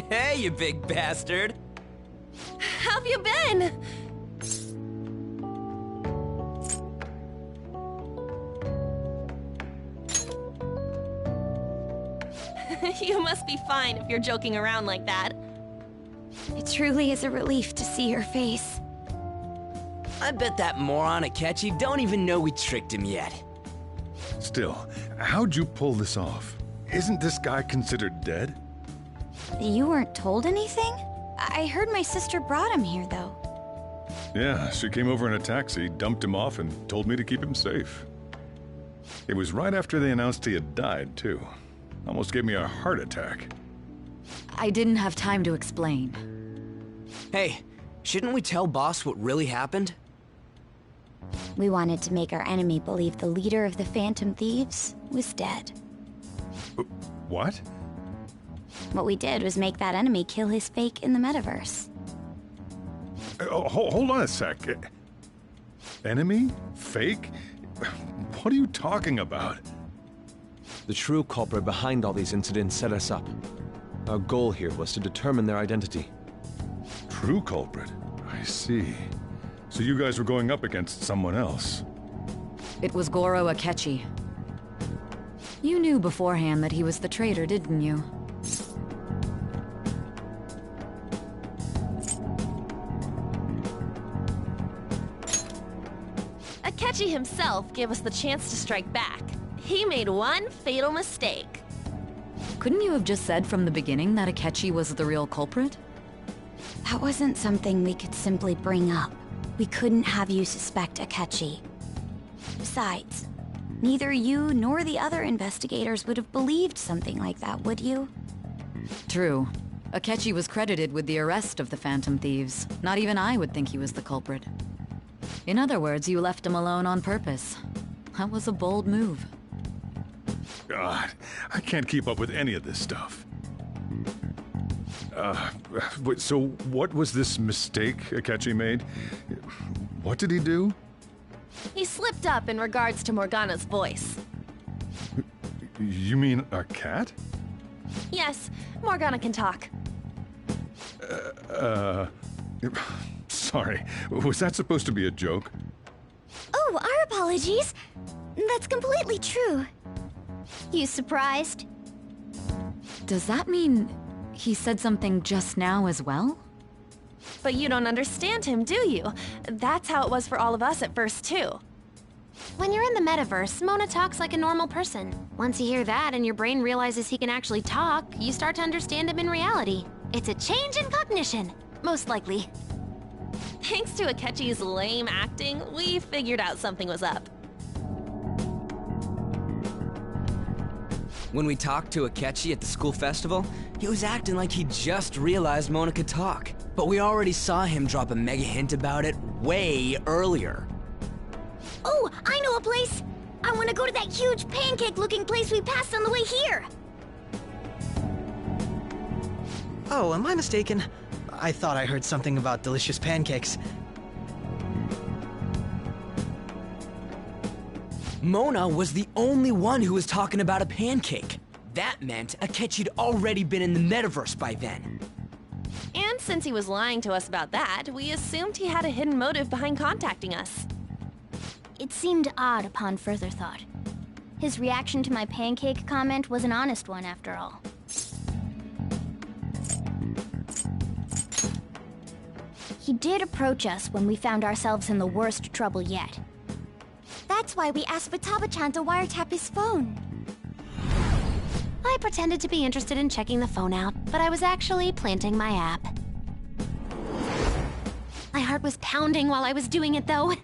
Hey, you big bastard. How've you been? You must be fine if you're joking around like that. It truly is a relief to see your face. I bet that moron Akechi don't even know we tricked him yet. Still, how'd you pull this off? Isn't this guy considered dead? You weren't told anything? I heard my sister brought him here, though. Yeah, she came over in a taxi, dumped him off, and told me to keep him safe. It was right after they announced he had died, too. Almost gave me a heart attack. I didn't have time to explain. Hey, shouldn't we tell Boss what really happened? We wanted to make our enemy believe the leader of the Phantom Thieves was dead. What? What we did was make that enemy kill his fake in the metaverse. Hold on a sec. Enemy? Fake? What are you talking about? The true culprit behind all these incidents set us up. Our goal here was to determine their identity. True culprit? I see. So you guys were going up against someone else? It was Goro Akechi. You knew beforehand that he was the traitor, didn't you? Akechi himself gave us the chance to strike back. He made one fatal mistake. Couldn't you have just said from the beginning that Akechi was the real culprit? That wasn't something we could simply bring up. We couldn't have you suspect Akechi. Besides, neither you nor the other investigators would have believed something like that, would you? True. Akechi was credited with the arrest of the Phantom Thieves. Not even I would think he was the culprit. In other words, you left him alone on purpose. That was a bold move. God, I can't keep up with any of this stuff. So what was this mistake Akechi made? What did he do? He slipped up in regards to Morgana's voice. You mean a cat? Yes, Morgana can talk. Sorry. Was that supposed to be a joke? Oh, our apologies. That's completely true. You surprised? Does that mean he said something just now as well? But you don't understand him, do you? That's how it was for all of us at first, too. When you're in the metaverse, Mona talks like a normal person. Once you hear that and your brain realizes he can actually talk, you start to understand him in reality. It's a change in cognition, most likely. Thanks to Akechi's lame acting, we figured out something was up. When we talked to Akechi at the school festival, he was acting like he just realized Mona could talk. But we already saw him drop a mega hint about it way earlier. Oh, I know a place! I want to go to that huge pancake-looking place we passed on the way here! Oh, am I mistaken? I thought I heard something about delicious pancakes. Mona was the only one who was talking about a pancake. That meant Akechi'd already been in the metaverse by then. And since he was lying to us about that, we assumed he had a hidden motive behind contacting us. It seemed odd upon further thought. His reaction to my pancake comment was an honest one, after all. He did approach us when we found ourselves in the worst trouble yet. That's why we asked Futaba-chan to wiretap his phone. I pretended to be interested in checking the phone out, but I was actually planting my app. My heart was pounding while I was doing it, though.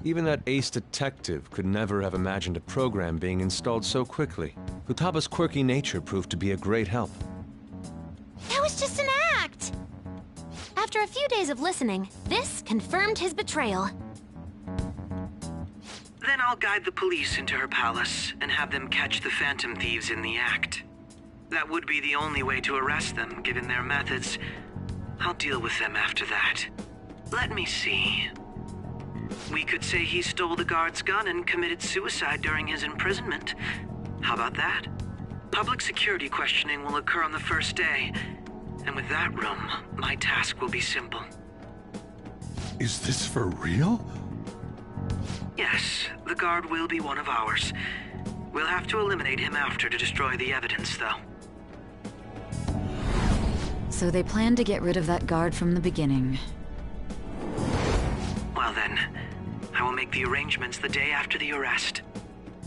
Even that ace detective could never have imagined a program being installed so quickly. Futaba's quirky nature proved to be a great help. That was just an act! After a few days of listening, this confirmed his betrayal. Then I'll guide the police into her palace and have them catch the Phantom Thieves in the act. That would be the only way to arrest them, given their methods. I'll deal with them after that. Let me see. We could say he stole the guard's gun and committed suicide during his imprisonment. How about that? Public security questioning will occur on the first day. And with that room, my task will be simple. Is this for real? Yes, the guard will be one of ours. We'll have to eliminate him after to destroy the evidence, though. So they planned to get rid of that guard from the beginning. Well then, I will make the arrangements the day after the arrest.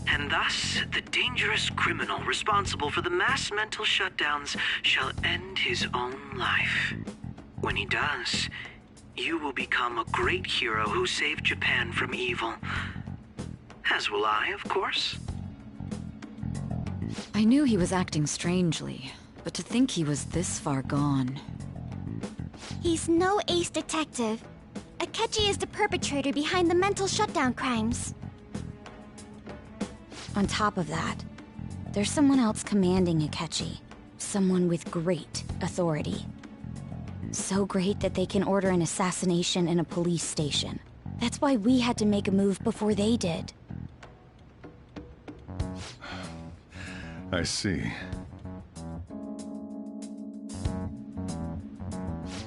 And thus, the dangerous criminal responsible for the mass mental shutdowns shall end his own life. When he does, you will become a great hero who saved Japan from evil. As will I, of course. I knew he was acting strangely, but to think he was this far gone. He's no ace detective. Akechi is the perpetrator behind the mental shutdown crimes. On top of that, there's someone else commanding Akechi. Someone with great authority. So great that they can order an assassination in a police station. That's why we had to make a move before they did. I see.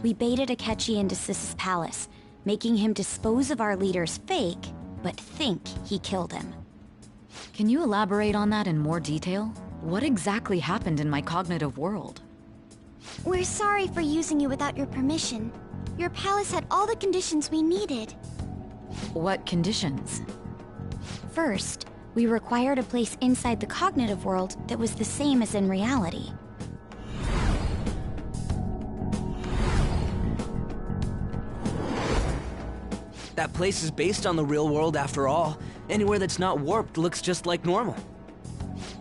We baited Akechi into Sis's palace, making him dispose of our leader's fake, but think he killed him. Can you elaborate on that in more detail? What exactly happened in my cognitive world? We're sorry for using you without your permission. Your palace had all the conditions we needed. What conditions? First, we required a place inside the cognitive world that was the same as in reality. That place is based on the real world after all. Anywhere that's not warped looks just like normal.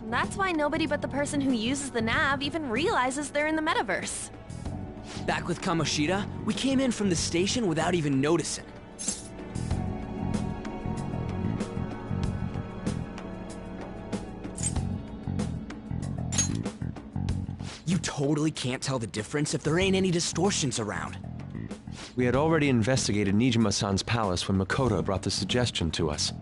That's why nobody but the person who uses the nav even realizes they're in the metaverse. Back with Kamoshida, we came in from the station without even noticing. You totally can't tell the difference if there ain't any distortions around. We had already investigated Nijima-san's palace when Makoto brought the suggestion to us.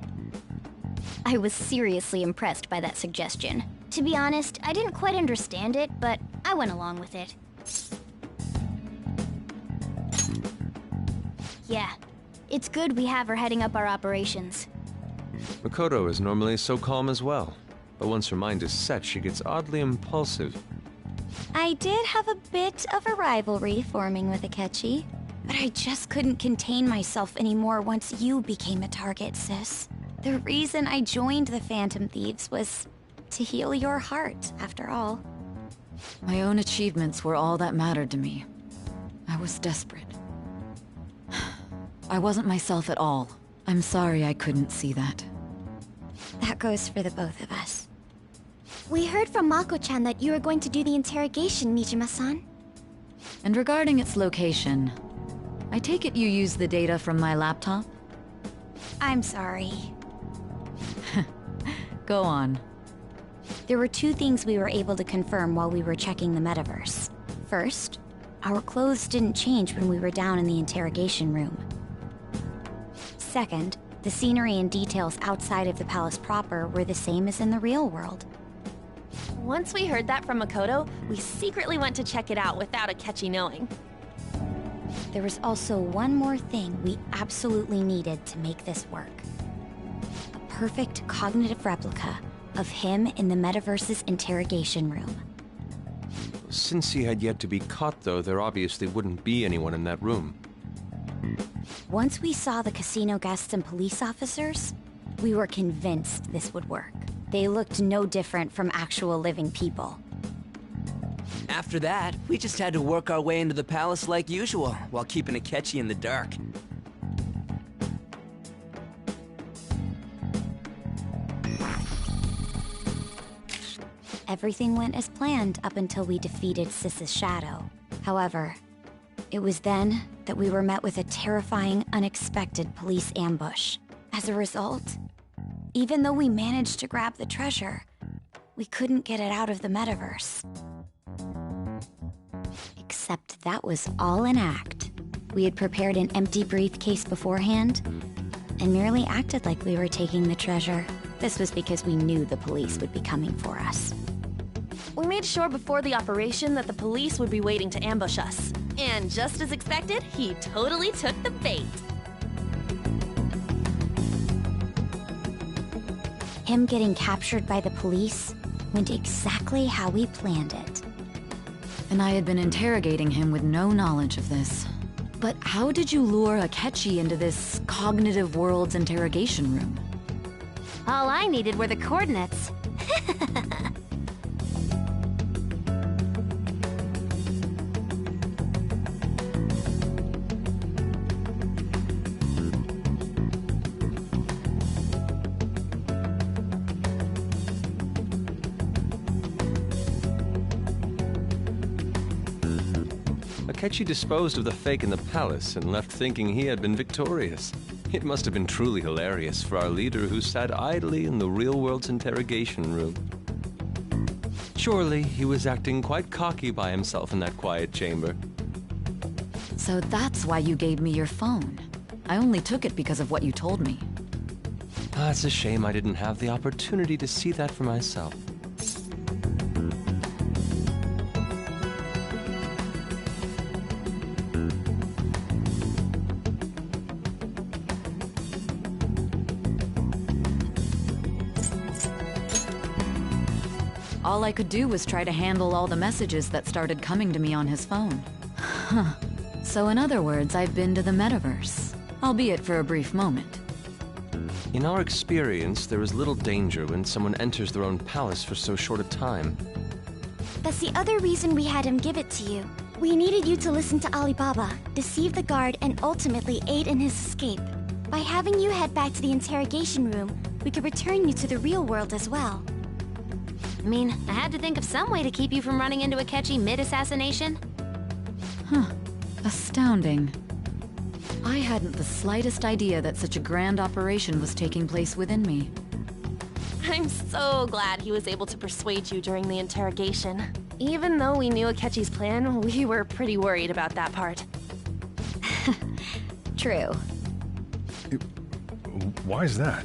I was seriously impressed by that suggestion. To be honest, I didn't quite understand it, but I went along with it. Yeah, it's good we have her heading up our operations. Makoto is normally so calm as well, but once her mind is set, she gets oddly impulsive. I did have a bit of a rivalry forming with Akechi, but I just couldn't contain myself anymore once you became a target, sis. The reason I joined the Phantom Thieves was to heal your heart, after all. My own achievements were all that mattered to me. I was desperate. I wasn't myself at all. I'm sorry I couldn't see that. That goes for the both of us. We heard from Mako-chan that you were going to do the interrogation, Nijima-san. And regarding its location, I take it you used the data from my laptop? I'm sorry. Go on. There were two things we were able to confirm while we were checking the metaverse. First, our clothes didn't change when we were down in the interrogation room. Second, the scenery and details outside of the palace proper were the same as in the real world. Once we heard that from Makoto, we secretly went to check it out without Akechi knowing. There was also one more thing we absolutely needed to make this work. A perfect cognitive replica of him in the metaverse's interrogation room. Since he had yet to be caught, though, there obviously wouldn't be anyone in that room. Once we saw the casino guests and police officers, we were convinced this would work. They looked no different from actual living people. After that, we just had to work our way into the palace like usual, while keeping Akechi in the dark. Everything went as planned up until we defeated Sis's shadow. However, it was then that we were met with a terrifying, unexpected police ambush. As a result, even though we managed to grab the treasure, we couldn't get it out of the metaverse. Except that was all an act. We had prepared an empty briefcase beforehand, and merely acted like we were taking the treasure. This was because we knew the police would be coming for us. We made sure before the operation that the police would be waiting to ambush us. And just as expected, he totally took the bait. Him getting captured by the police went exactly how we planned it. And I had been interrogating him with no knowledge of this. But how did you lure Akechi into this cognitive world's interrogation room? All I needed were the coordinates. Akechi disposed of the fake in the palace and left thinking he had been victorious. It must have been truly hilarious for our leader who sat idly in the real world's interrogation room. Surely he was acting quite cocky by himself in that quiet chamber. So that's why you gave me your phone. I only took it because of what you told me. It's a shame I didn't have the opportunity to see that for myself. All I could do was try to handle all the messages that started coming to me on his phone. Huh. So in other words, I've been to the metaverse, albeit for a brief moment. In our experience, there is little danger when someone enters their own palace for so short a time. That's the other reason we had him give it to you. We needed you to listen to Alibaba, deceive the guard, and ultimately aid in his escape. By having you head back to the interrogation room, we could return you to the real world as well. I mean, I had to think of some way to keep you from running into Akechi mid-assassination. Huh. Astounding. I hadn't the slightest idea that such a grand operation was taking place within me. I'm so glad he was able to persuade you during the interrogation. Even though we knew Akechi's plan, we were pretty worried about that part. True. Why is that?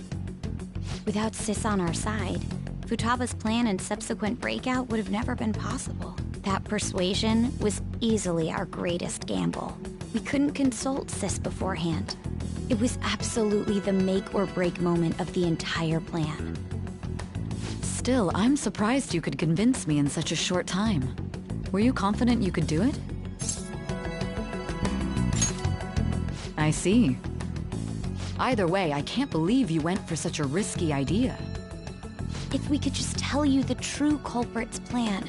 Without Sis on our side, Futaba's plan and subsequent breakout would have never been possible. That persuasion was easily our greatest gamble. We couldn't consult Sis beforehand. It was absolutely the make or break moment of the entire plan. Still, I'm surprised you could convince me in such a short time. Were you confident you could do it? I see. Either way, I can't believe you went for such a risky idea. If we could just tell you the true culprit's plan,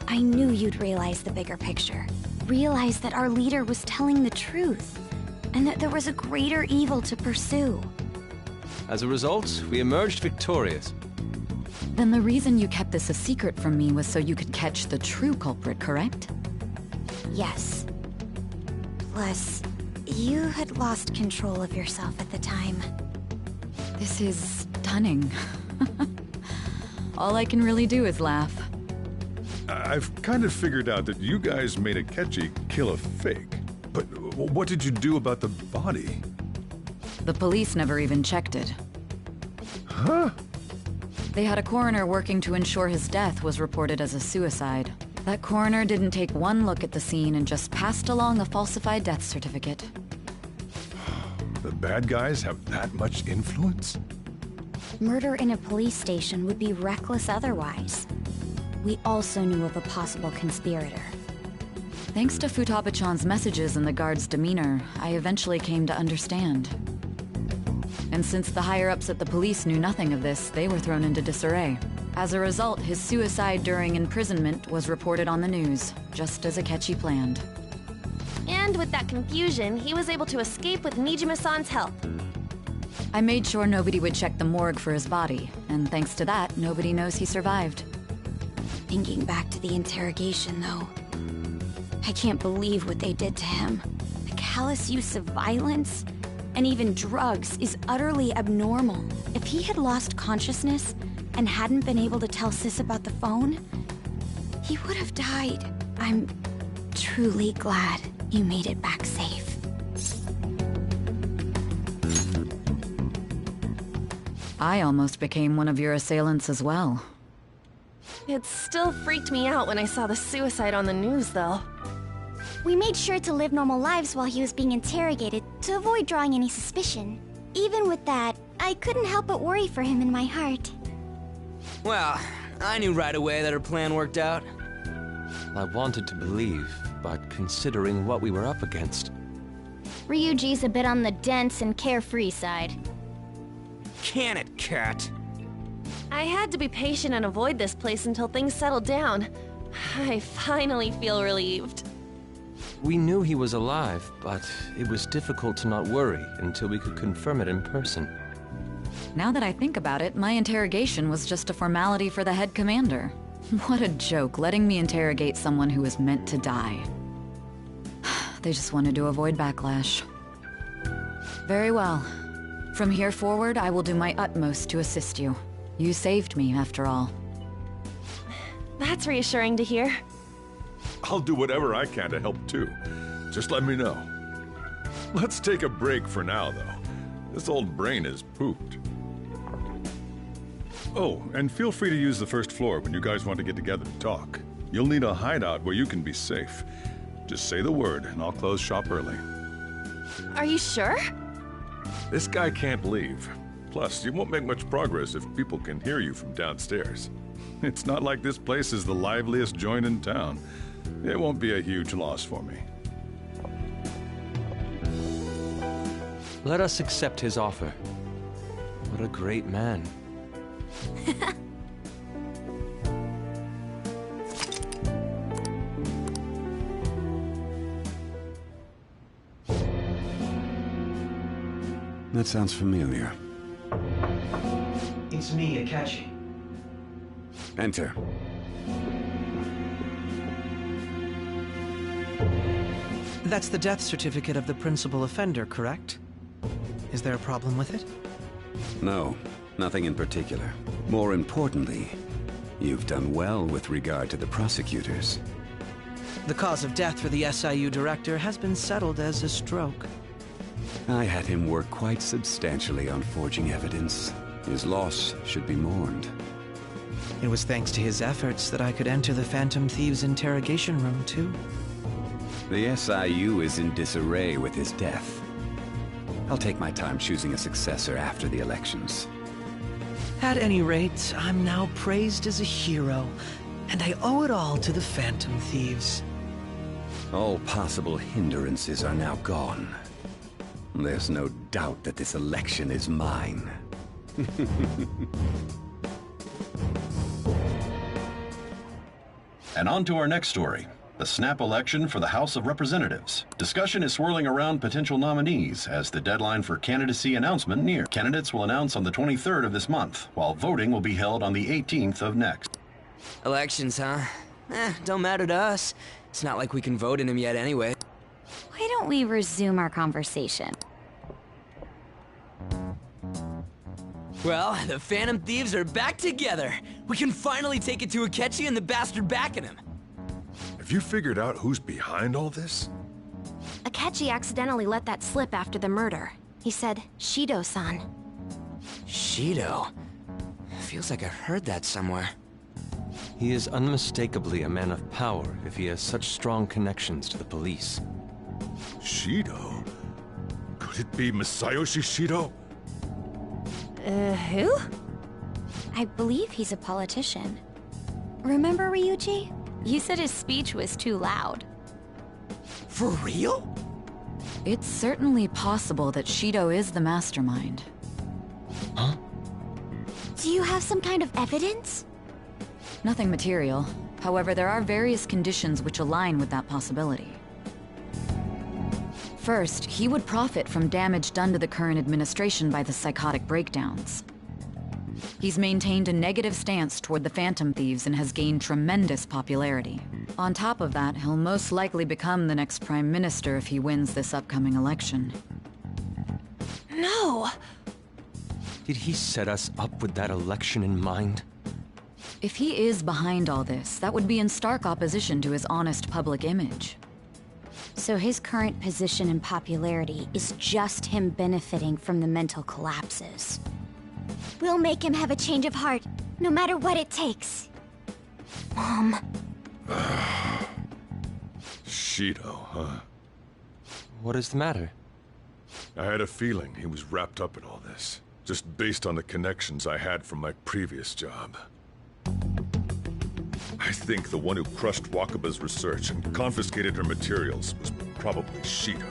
I knew you'd realize the bigger picture. Realize that our leader was telling the truth, and that there was a greater evil to pursue. As a result, we emerged victorious. Then the reason you kept this a secret from me was so you could catch the true culprit, correct? Yes. Plus, you had lost control of yourself at the time. This is stunning. All I can really do is laugh. I've kind of figured out that you guys made Akechi kill a fake. But what did you do about the body? The police never even checked it. Huh? They had a coroner working to ensure his death was reported as a suicide. That coroner didn't take one look at the scene and just passed along a falsified death certificate. The bad guys have that much influence? Murder in a police station would be reckless otherwise. We also knew of a possible conspirator. Thanks to Futaba-chan's messages and the guard's demeanor, I eventually came to understand. And since the higher-ups at the police knew nothing of this, they were thrown into disarray. As a result, his suicide during imprisonment was reported on the news, just as Akechi planned. And with that confusion, he was able to escape with Nijima-san's help. I made sure nobody would check the morgue for his body, and thanks to that, nobody knows he survived. Thinking back to the interrogation, though, I can't believe what they did to him. The callous use of violence, and even drugs, is utterly abnormal. If he had lost consciousness and hadn't been able to tell Sis about the phone, he would have died. I'm truly glad you made it back safe. I almost became one of your assailants as well. It still freaked me out when I saw the suicide on the news, though. We made sure to live normal lives while he was being interrogated to avoid drawing any suspicion. Even with that, I couldn't help but worry for him in my heart. Well, I knew right away that her plan worked out. I wanted to believe, but considering what we were up against... Ryuji's a bit on the dense and carefree side. Can it, Cat? I had to be patient and avoid this place until things settled down. I finally feel relieved. We knew he was alive, but it was difficult to not worry until we could confirm it in person. Now that I think about it, my interrogation was just a formality for the head commander. What a joke, letting me interrogate someone who was meant to die. They just wanted to avoid backlash. Very well. From here forward, I will do my utmost to assist you. You saved me, after all. That's reassuring to hear. I'll do whatever I can to help too. Just let me know. Let's take a break for now, though. This old brain is pooped. Oh, and feel free to use the first floor when you guys want to get together to talk. You'll need a hideout where you can be safe. Just say the word, and I'll close shop early. Are you sure? This guy can't leave. Plus, you won't make much progress if people can hear you from downstairs. It's not like this place is the liveliest joint in town. It won't be a huge loss for me. Let us accept his offer. What a great man. That sounds familiar. It's me, Akechi. Enter. That's the death certificate of the principal offender, correct? Is there a problem with it? No, nothing in particular. More importantly, You've done well with regard to the prosecutors. The cause of death for the SIU director has been settled as a stroke. I had him work quite substantially on forging evidence. His loss should be mourned. It was thanks to his efforts that I could enter the Phantom Thieves' interrogation room, too. The SIU is in disarray with his death. I'll take my time choosing a successor after the elections. At any rate, I'm now praised as a hero, and I owe it all to the Phantom Thieves. All possible hindrances are now gone. There's no doubt that this election is mine. And on to our next story. The snap election for the House of Representatives. Discussion is swirling around potential nominees as the deadline for candidacy announcement nears. Candidates will announce on the 23rd of this month, while voting will be held on the 18th of next. Elections, huh? Don't matter to us. It's not like we can vote in them yet anyway. Why don't we resume our conversation? Well, the Phantom Thieves are back together. We can finally take it to Akechi and the bastard backing him. Have you figured out who's behind all this? Akechi accidentally let that slip after the murder. He said, Shido-san. Shido? Feels like I've heard that somewhere. He is unmistakably a man of power if he has such strong connections to the police. Shido? Could it be Masayoshi Shido? Who? I believe he's a politician. Remember Ryuji? You said his speech was too loud. For real? It's certainly possible that Shido is the mastermind. Huh? Do you have some kind of evidence? Nothing material. However, there are various conditions which align with that possibility. First, he would profit from damage done to the current administration by the psychotic breakdowns. He's maintained a negative stance toward the Phantom Thieves and has gained tremendous popularity. On top of that, he'll most likely become the next Prime Minister if he wins this upcoming election. No! Did he set us up with that election in mind? If he is behind all this, that would be in stark opposition to his honest public image. So his current position and popularity is just him benefiting from the mental collapses. We'll make him have a change of heart, no matter what it takes. Mom. Shido, huh? What is the matter? I had a feeling he was wrapped up in all this, just based on the connections I had from my previous job. I think the one who crushed Wakaba's research and confiscated her materials was probably Shido.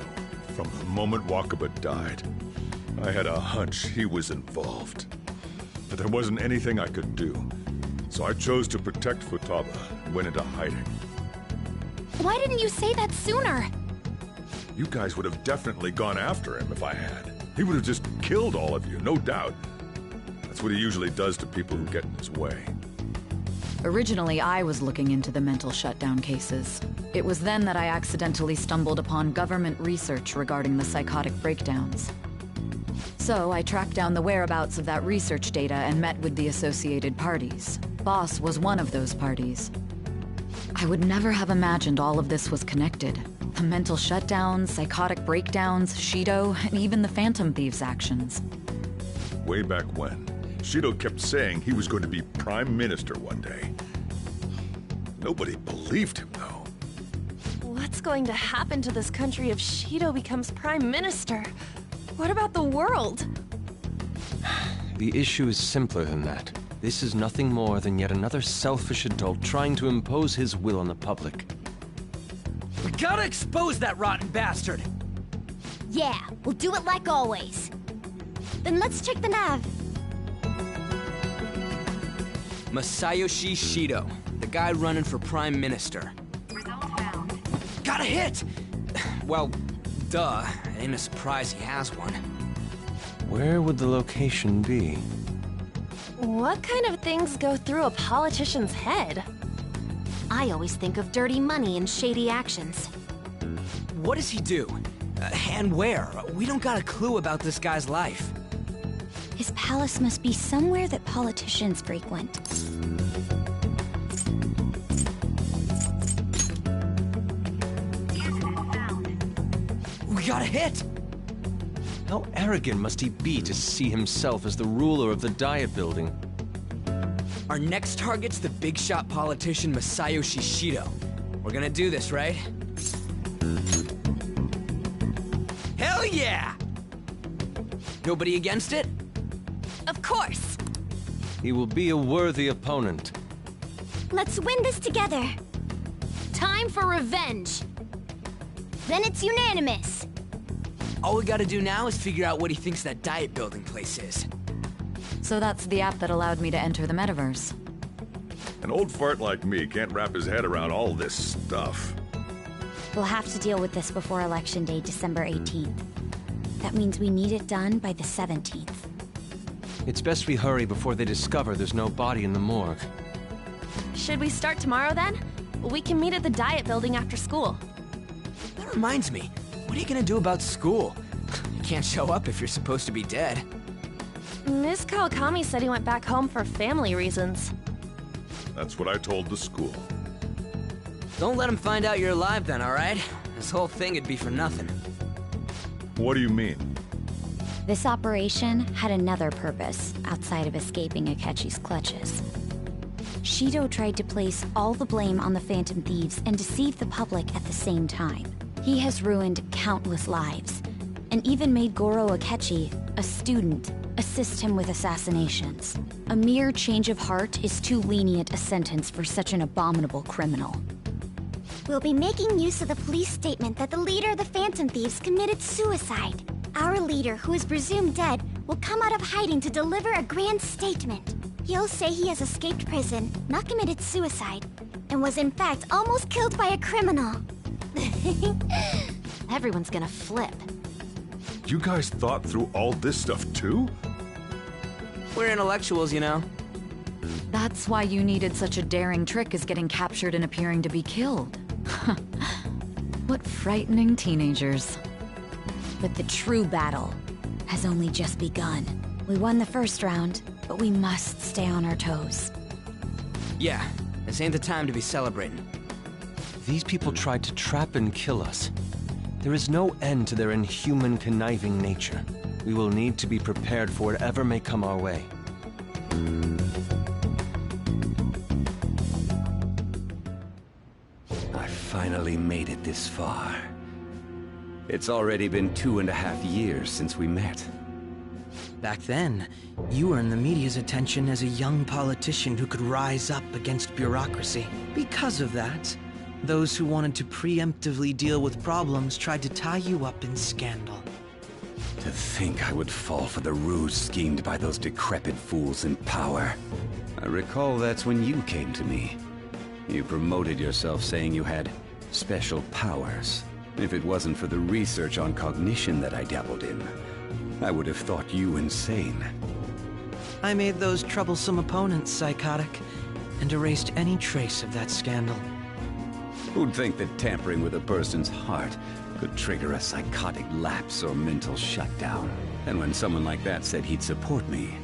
From the moment Wakaba died, I had a hunch he was involved. But there wasn't anything I could do, so I chose to protect Futaba and went into hiding. Why didn't you say that sooner? You guys would have definitely gone after him if I had. He would have just killed all of you, no doubt. That's what he usually does to people who get in his way. Originally, I was looking into the mental shutdown cases. It was then that I accidentally stumbled upon government research regarding the psychotic breakdowns. So I tracked down the whereabouts of that research data and met with the associated parties. Boss was one of those parties. I would never have imagined all of this was connected. The mental shutdowns, psychotic breakdowns, Shido, and even the Phantom Thieves' actions. Way back when, Shido kept saying he was going to be Prime Minister one day. Nobody believed him, though. What's going to happen to this country if Shido becomes Prime Minister? What about the world? The issue is simpler than that. This is nothing more than yet another selfish adult trying to impose his will on the public. We gotta expose that rotten bastard! Yeah, we'll do it like always. Then let's check the nav. Masayoshi Shido, the guy running for Prime Minister. Results found. Got a hit! Well, duh. It ain't a surprise he has one. Where would the location be? What kind of things go through a politician's head? I always think of dirty money and shady actions. What does he do? And where? We don't got a clue about this guy's life. His palace must be somewhere that politicians frequent. got a hit! How arrogant must he be to see himself as the ruler of the Diet Building? Our next target's the big shot politician Masayoshi Shido. We're gonna do this, right? Hell yeah! Nobody against it? Of course! He will be a worthy opponent. Let's win this together. Time for revenge. Then it's unanimous. All we gotta do now is figure out what he thinks that Diet Building place is. So that's the app that allowed me to enter the metaverse. An old fart like me can't wrap his head around all this stuff. We'll have to deal with this before Election Day, December 18th. That means we need it done by the 17th. It's best we hurry before they discover there's no body in the morgue. Should we start tomorrow then? We can meet at the Diet Building after school. That reminds me, what are you gonna do about school? You can't show up if you're supposed to be dead. Miss Kawakami said he went back home for family reasons. That's what I told the school. Don't let him find out you're alive then, alright? This whole thing would be for nothing. What do you mean? This operation had another purpose outside of escaping Akechi's clutches. Shido tried to place all the blame on the Phantom Thieves and deceive the public at the same time. He has ruined countless lives, and even made Goro Akechi, a student, assist him with assassinations. A mere change of heart is too lenient a sentence for such an abominable criminal. We'll be making use of the police statement that the leader of the Phantom Thieves committed suicide. Our leader, who is presumed dead, will come out of hiding to deliver a grand statement. He'll say he has escaped prison, not committed suicide, and was in fact almost killed by a criminal. Everyone's gonna flip. You guys thought through all this stuff too? We're intellectuals, you know. That's why you needed such a daring trick as getting captured and appearing to be killed. What frightening teenagers. But the true battle has only just begun. We won the first round, but we must stay on our toes. Yeah, this ain't the time to be celebrating. These people tried to trap and kill us. There is no end to their inhuman, conniving nature. We will need to be prepared for whatever may come our way. I finally made it this far. It's already been 2.5 years since we met. Back then, you earned the media's attention as a young politician who could rise up against bureaucracy. Because of that, those who wanted to preemptively deal with problems tried to tie you up in scandal. To think I would fall for the ruse schemed by those decrepit fools in power. I recall that's when you came to me. You promoted yourself saying you had special powers. If it wasn't for the research on cognition that I dabbled in, I would have thought you insane. I made those troublesome opponents psychotic, and erased any trace of that scandal. Who'd think that tampering with a person's heart could trigger a psychotic lapse or mental shutdown? And when someone like that said he'd support me,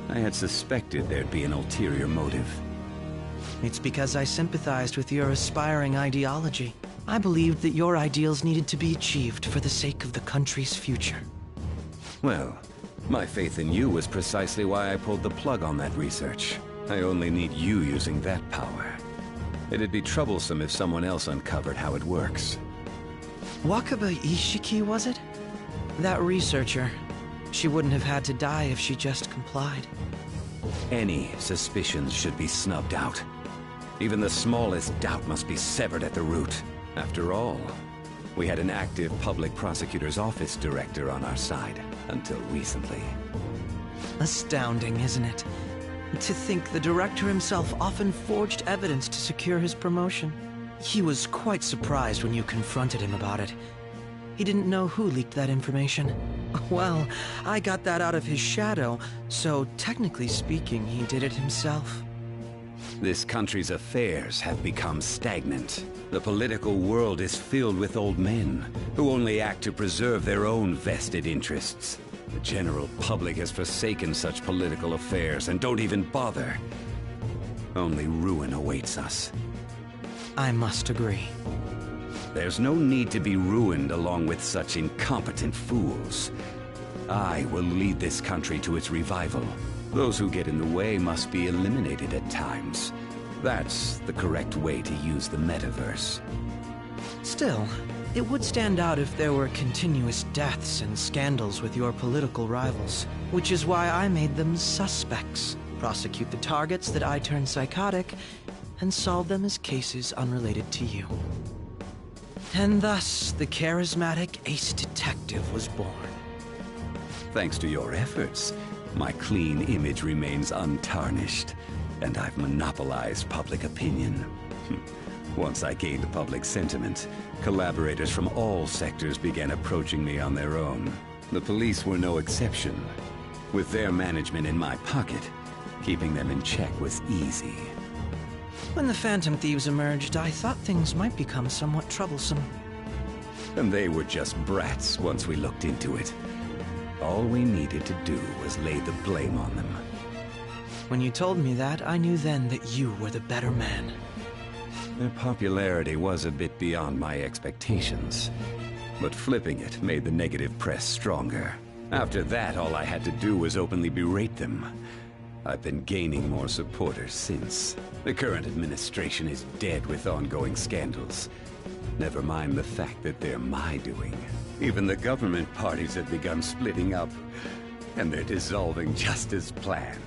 I had suspected there'd be an ulterior motive. It's because I sympathized with your aspiring ideology. I believed that your ideals needed to be achieved for the sake of the country's future. Well, my faith in you was precisely why I pulled the plug on that research. I only need you using that power. It'd be troublesome if someone else uncovered how it works. Wakaba Ishiki, was it? That researcher. She wouldn't have had to die if she just complied. Any suspicions should be snubbed out. Even the smallest doubt must be severed at the root. After all, we had an active public prosecutor's office director on our side, until recently. Astounding, isn't it? To think the director himself often forged evidence to secure his promotion. He was quite surprised when you confronted him about it. He didn't know who leaked that information. Well, I got that out of his shadow, so technically speaking, he did it himself. This country's affairs have become stagnant. The political world is filled with old men who only act to preserve their own vested interests. The general public has forsaken such political affairs and don't even bother. Only ruin awaits us. I must agree. There's no need to be ruined along with such incompetent incompetent fools. I will lead this country to its revival. Those who get in the way must be eliminated at times. That's the correct way to use the metaverse. Still, it would stand out if there were continuous deaths and scandals with your political rivals, which is why I made them suspects. Prosecute the targets that I turn psychotic, and solve them as cases unrelated to you. And thus, the charismatic ace detective was born. Thanks to your efforts, my clean image remains untarnished, and I've monopolized public opinion. Once I gained public sentiment, collaborators from all sectors began approaching me on their own. The police were no exception. With their management in my pocket, keeping them in check was easy. When the Phantom Thieves emerged, I thought things might become somewhat troublesome. And they were just brats once we looked into it. All we needed to do was lay the blame on them. When you told me that, I knew then that you were the better man. Their popularity was a bit beyond my expectations, but flipping it made the negative press stronger. After that, all I had to do was openly berate them. I've been gaining more supporters since. The current administration is dead with ongoing scandals. Never mind the fact that they're my doing. Even the government parties have begun splitting up, and they're dissolving just as planned.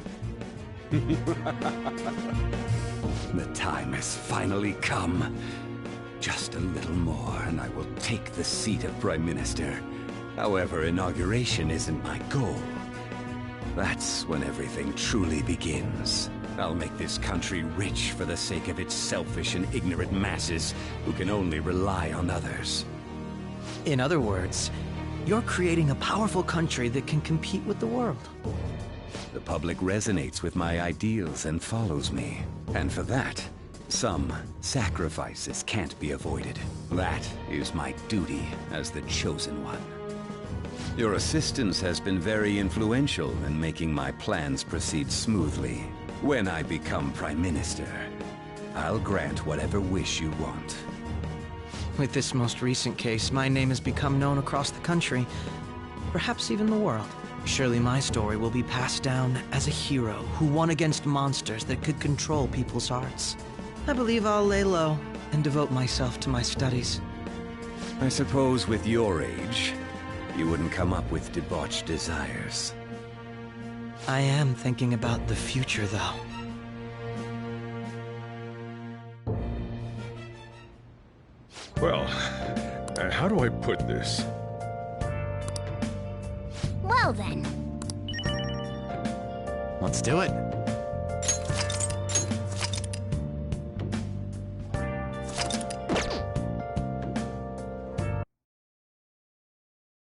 The time has finally come. Just a little more, and I will take the seat of Prime Minister. However, inauguration isn't my goal. That's when everything truly begins. I'll make this country rich for the sake of its selfish and ignorant masses who can only rely on others. In other words, you're creating a powerful country that can compete with the world. The public resonates with my ideals and follows me. And for that, some sacrifices can't be avoided. That is my duty as the Chosen One. Your assistance has been very influential in making my plans proceed smoothly. When I become Prime Minister, I'll grant whatever wish you want. With this most recent case, my name has become known across the country, perhaps even the world. Surely my story will be passed down as a hero who won against monsters that could control people's hearts. I believe I'll lay low and devote myself to my studies. I suppose with your age, you wouldn't come up with debauched desires. I am thinking about the future, though. Well, how do I put this? Well then. Let's do it.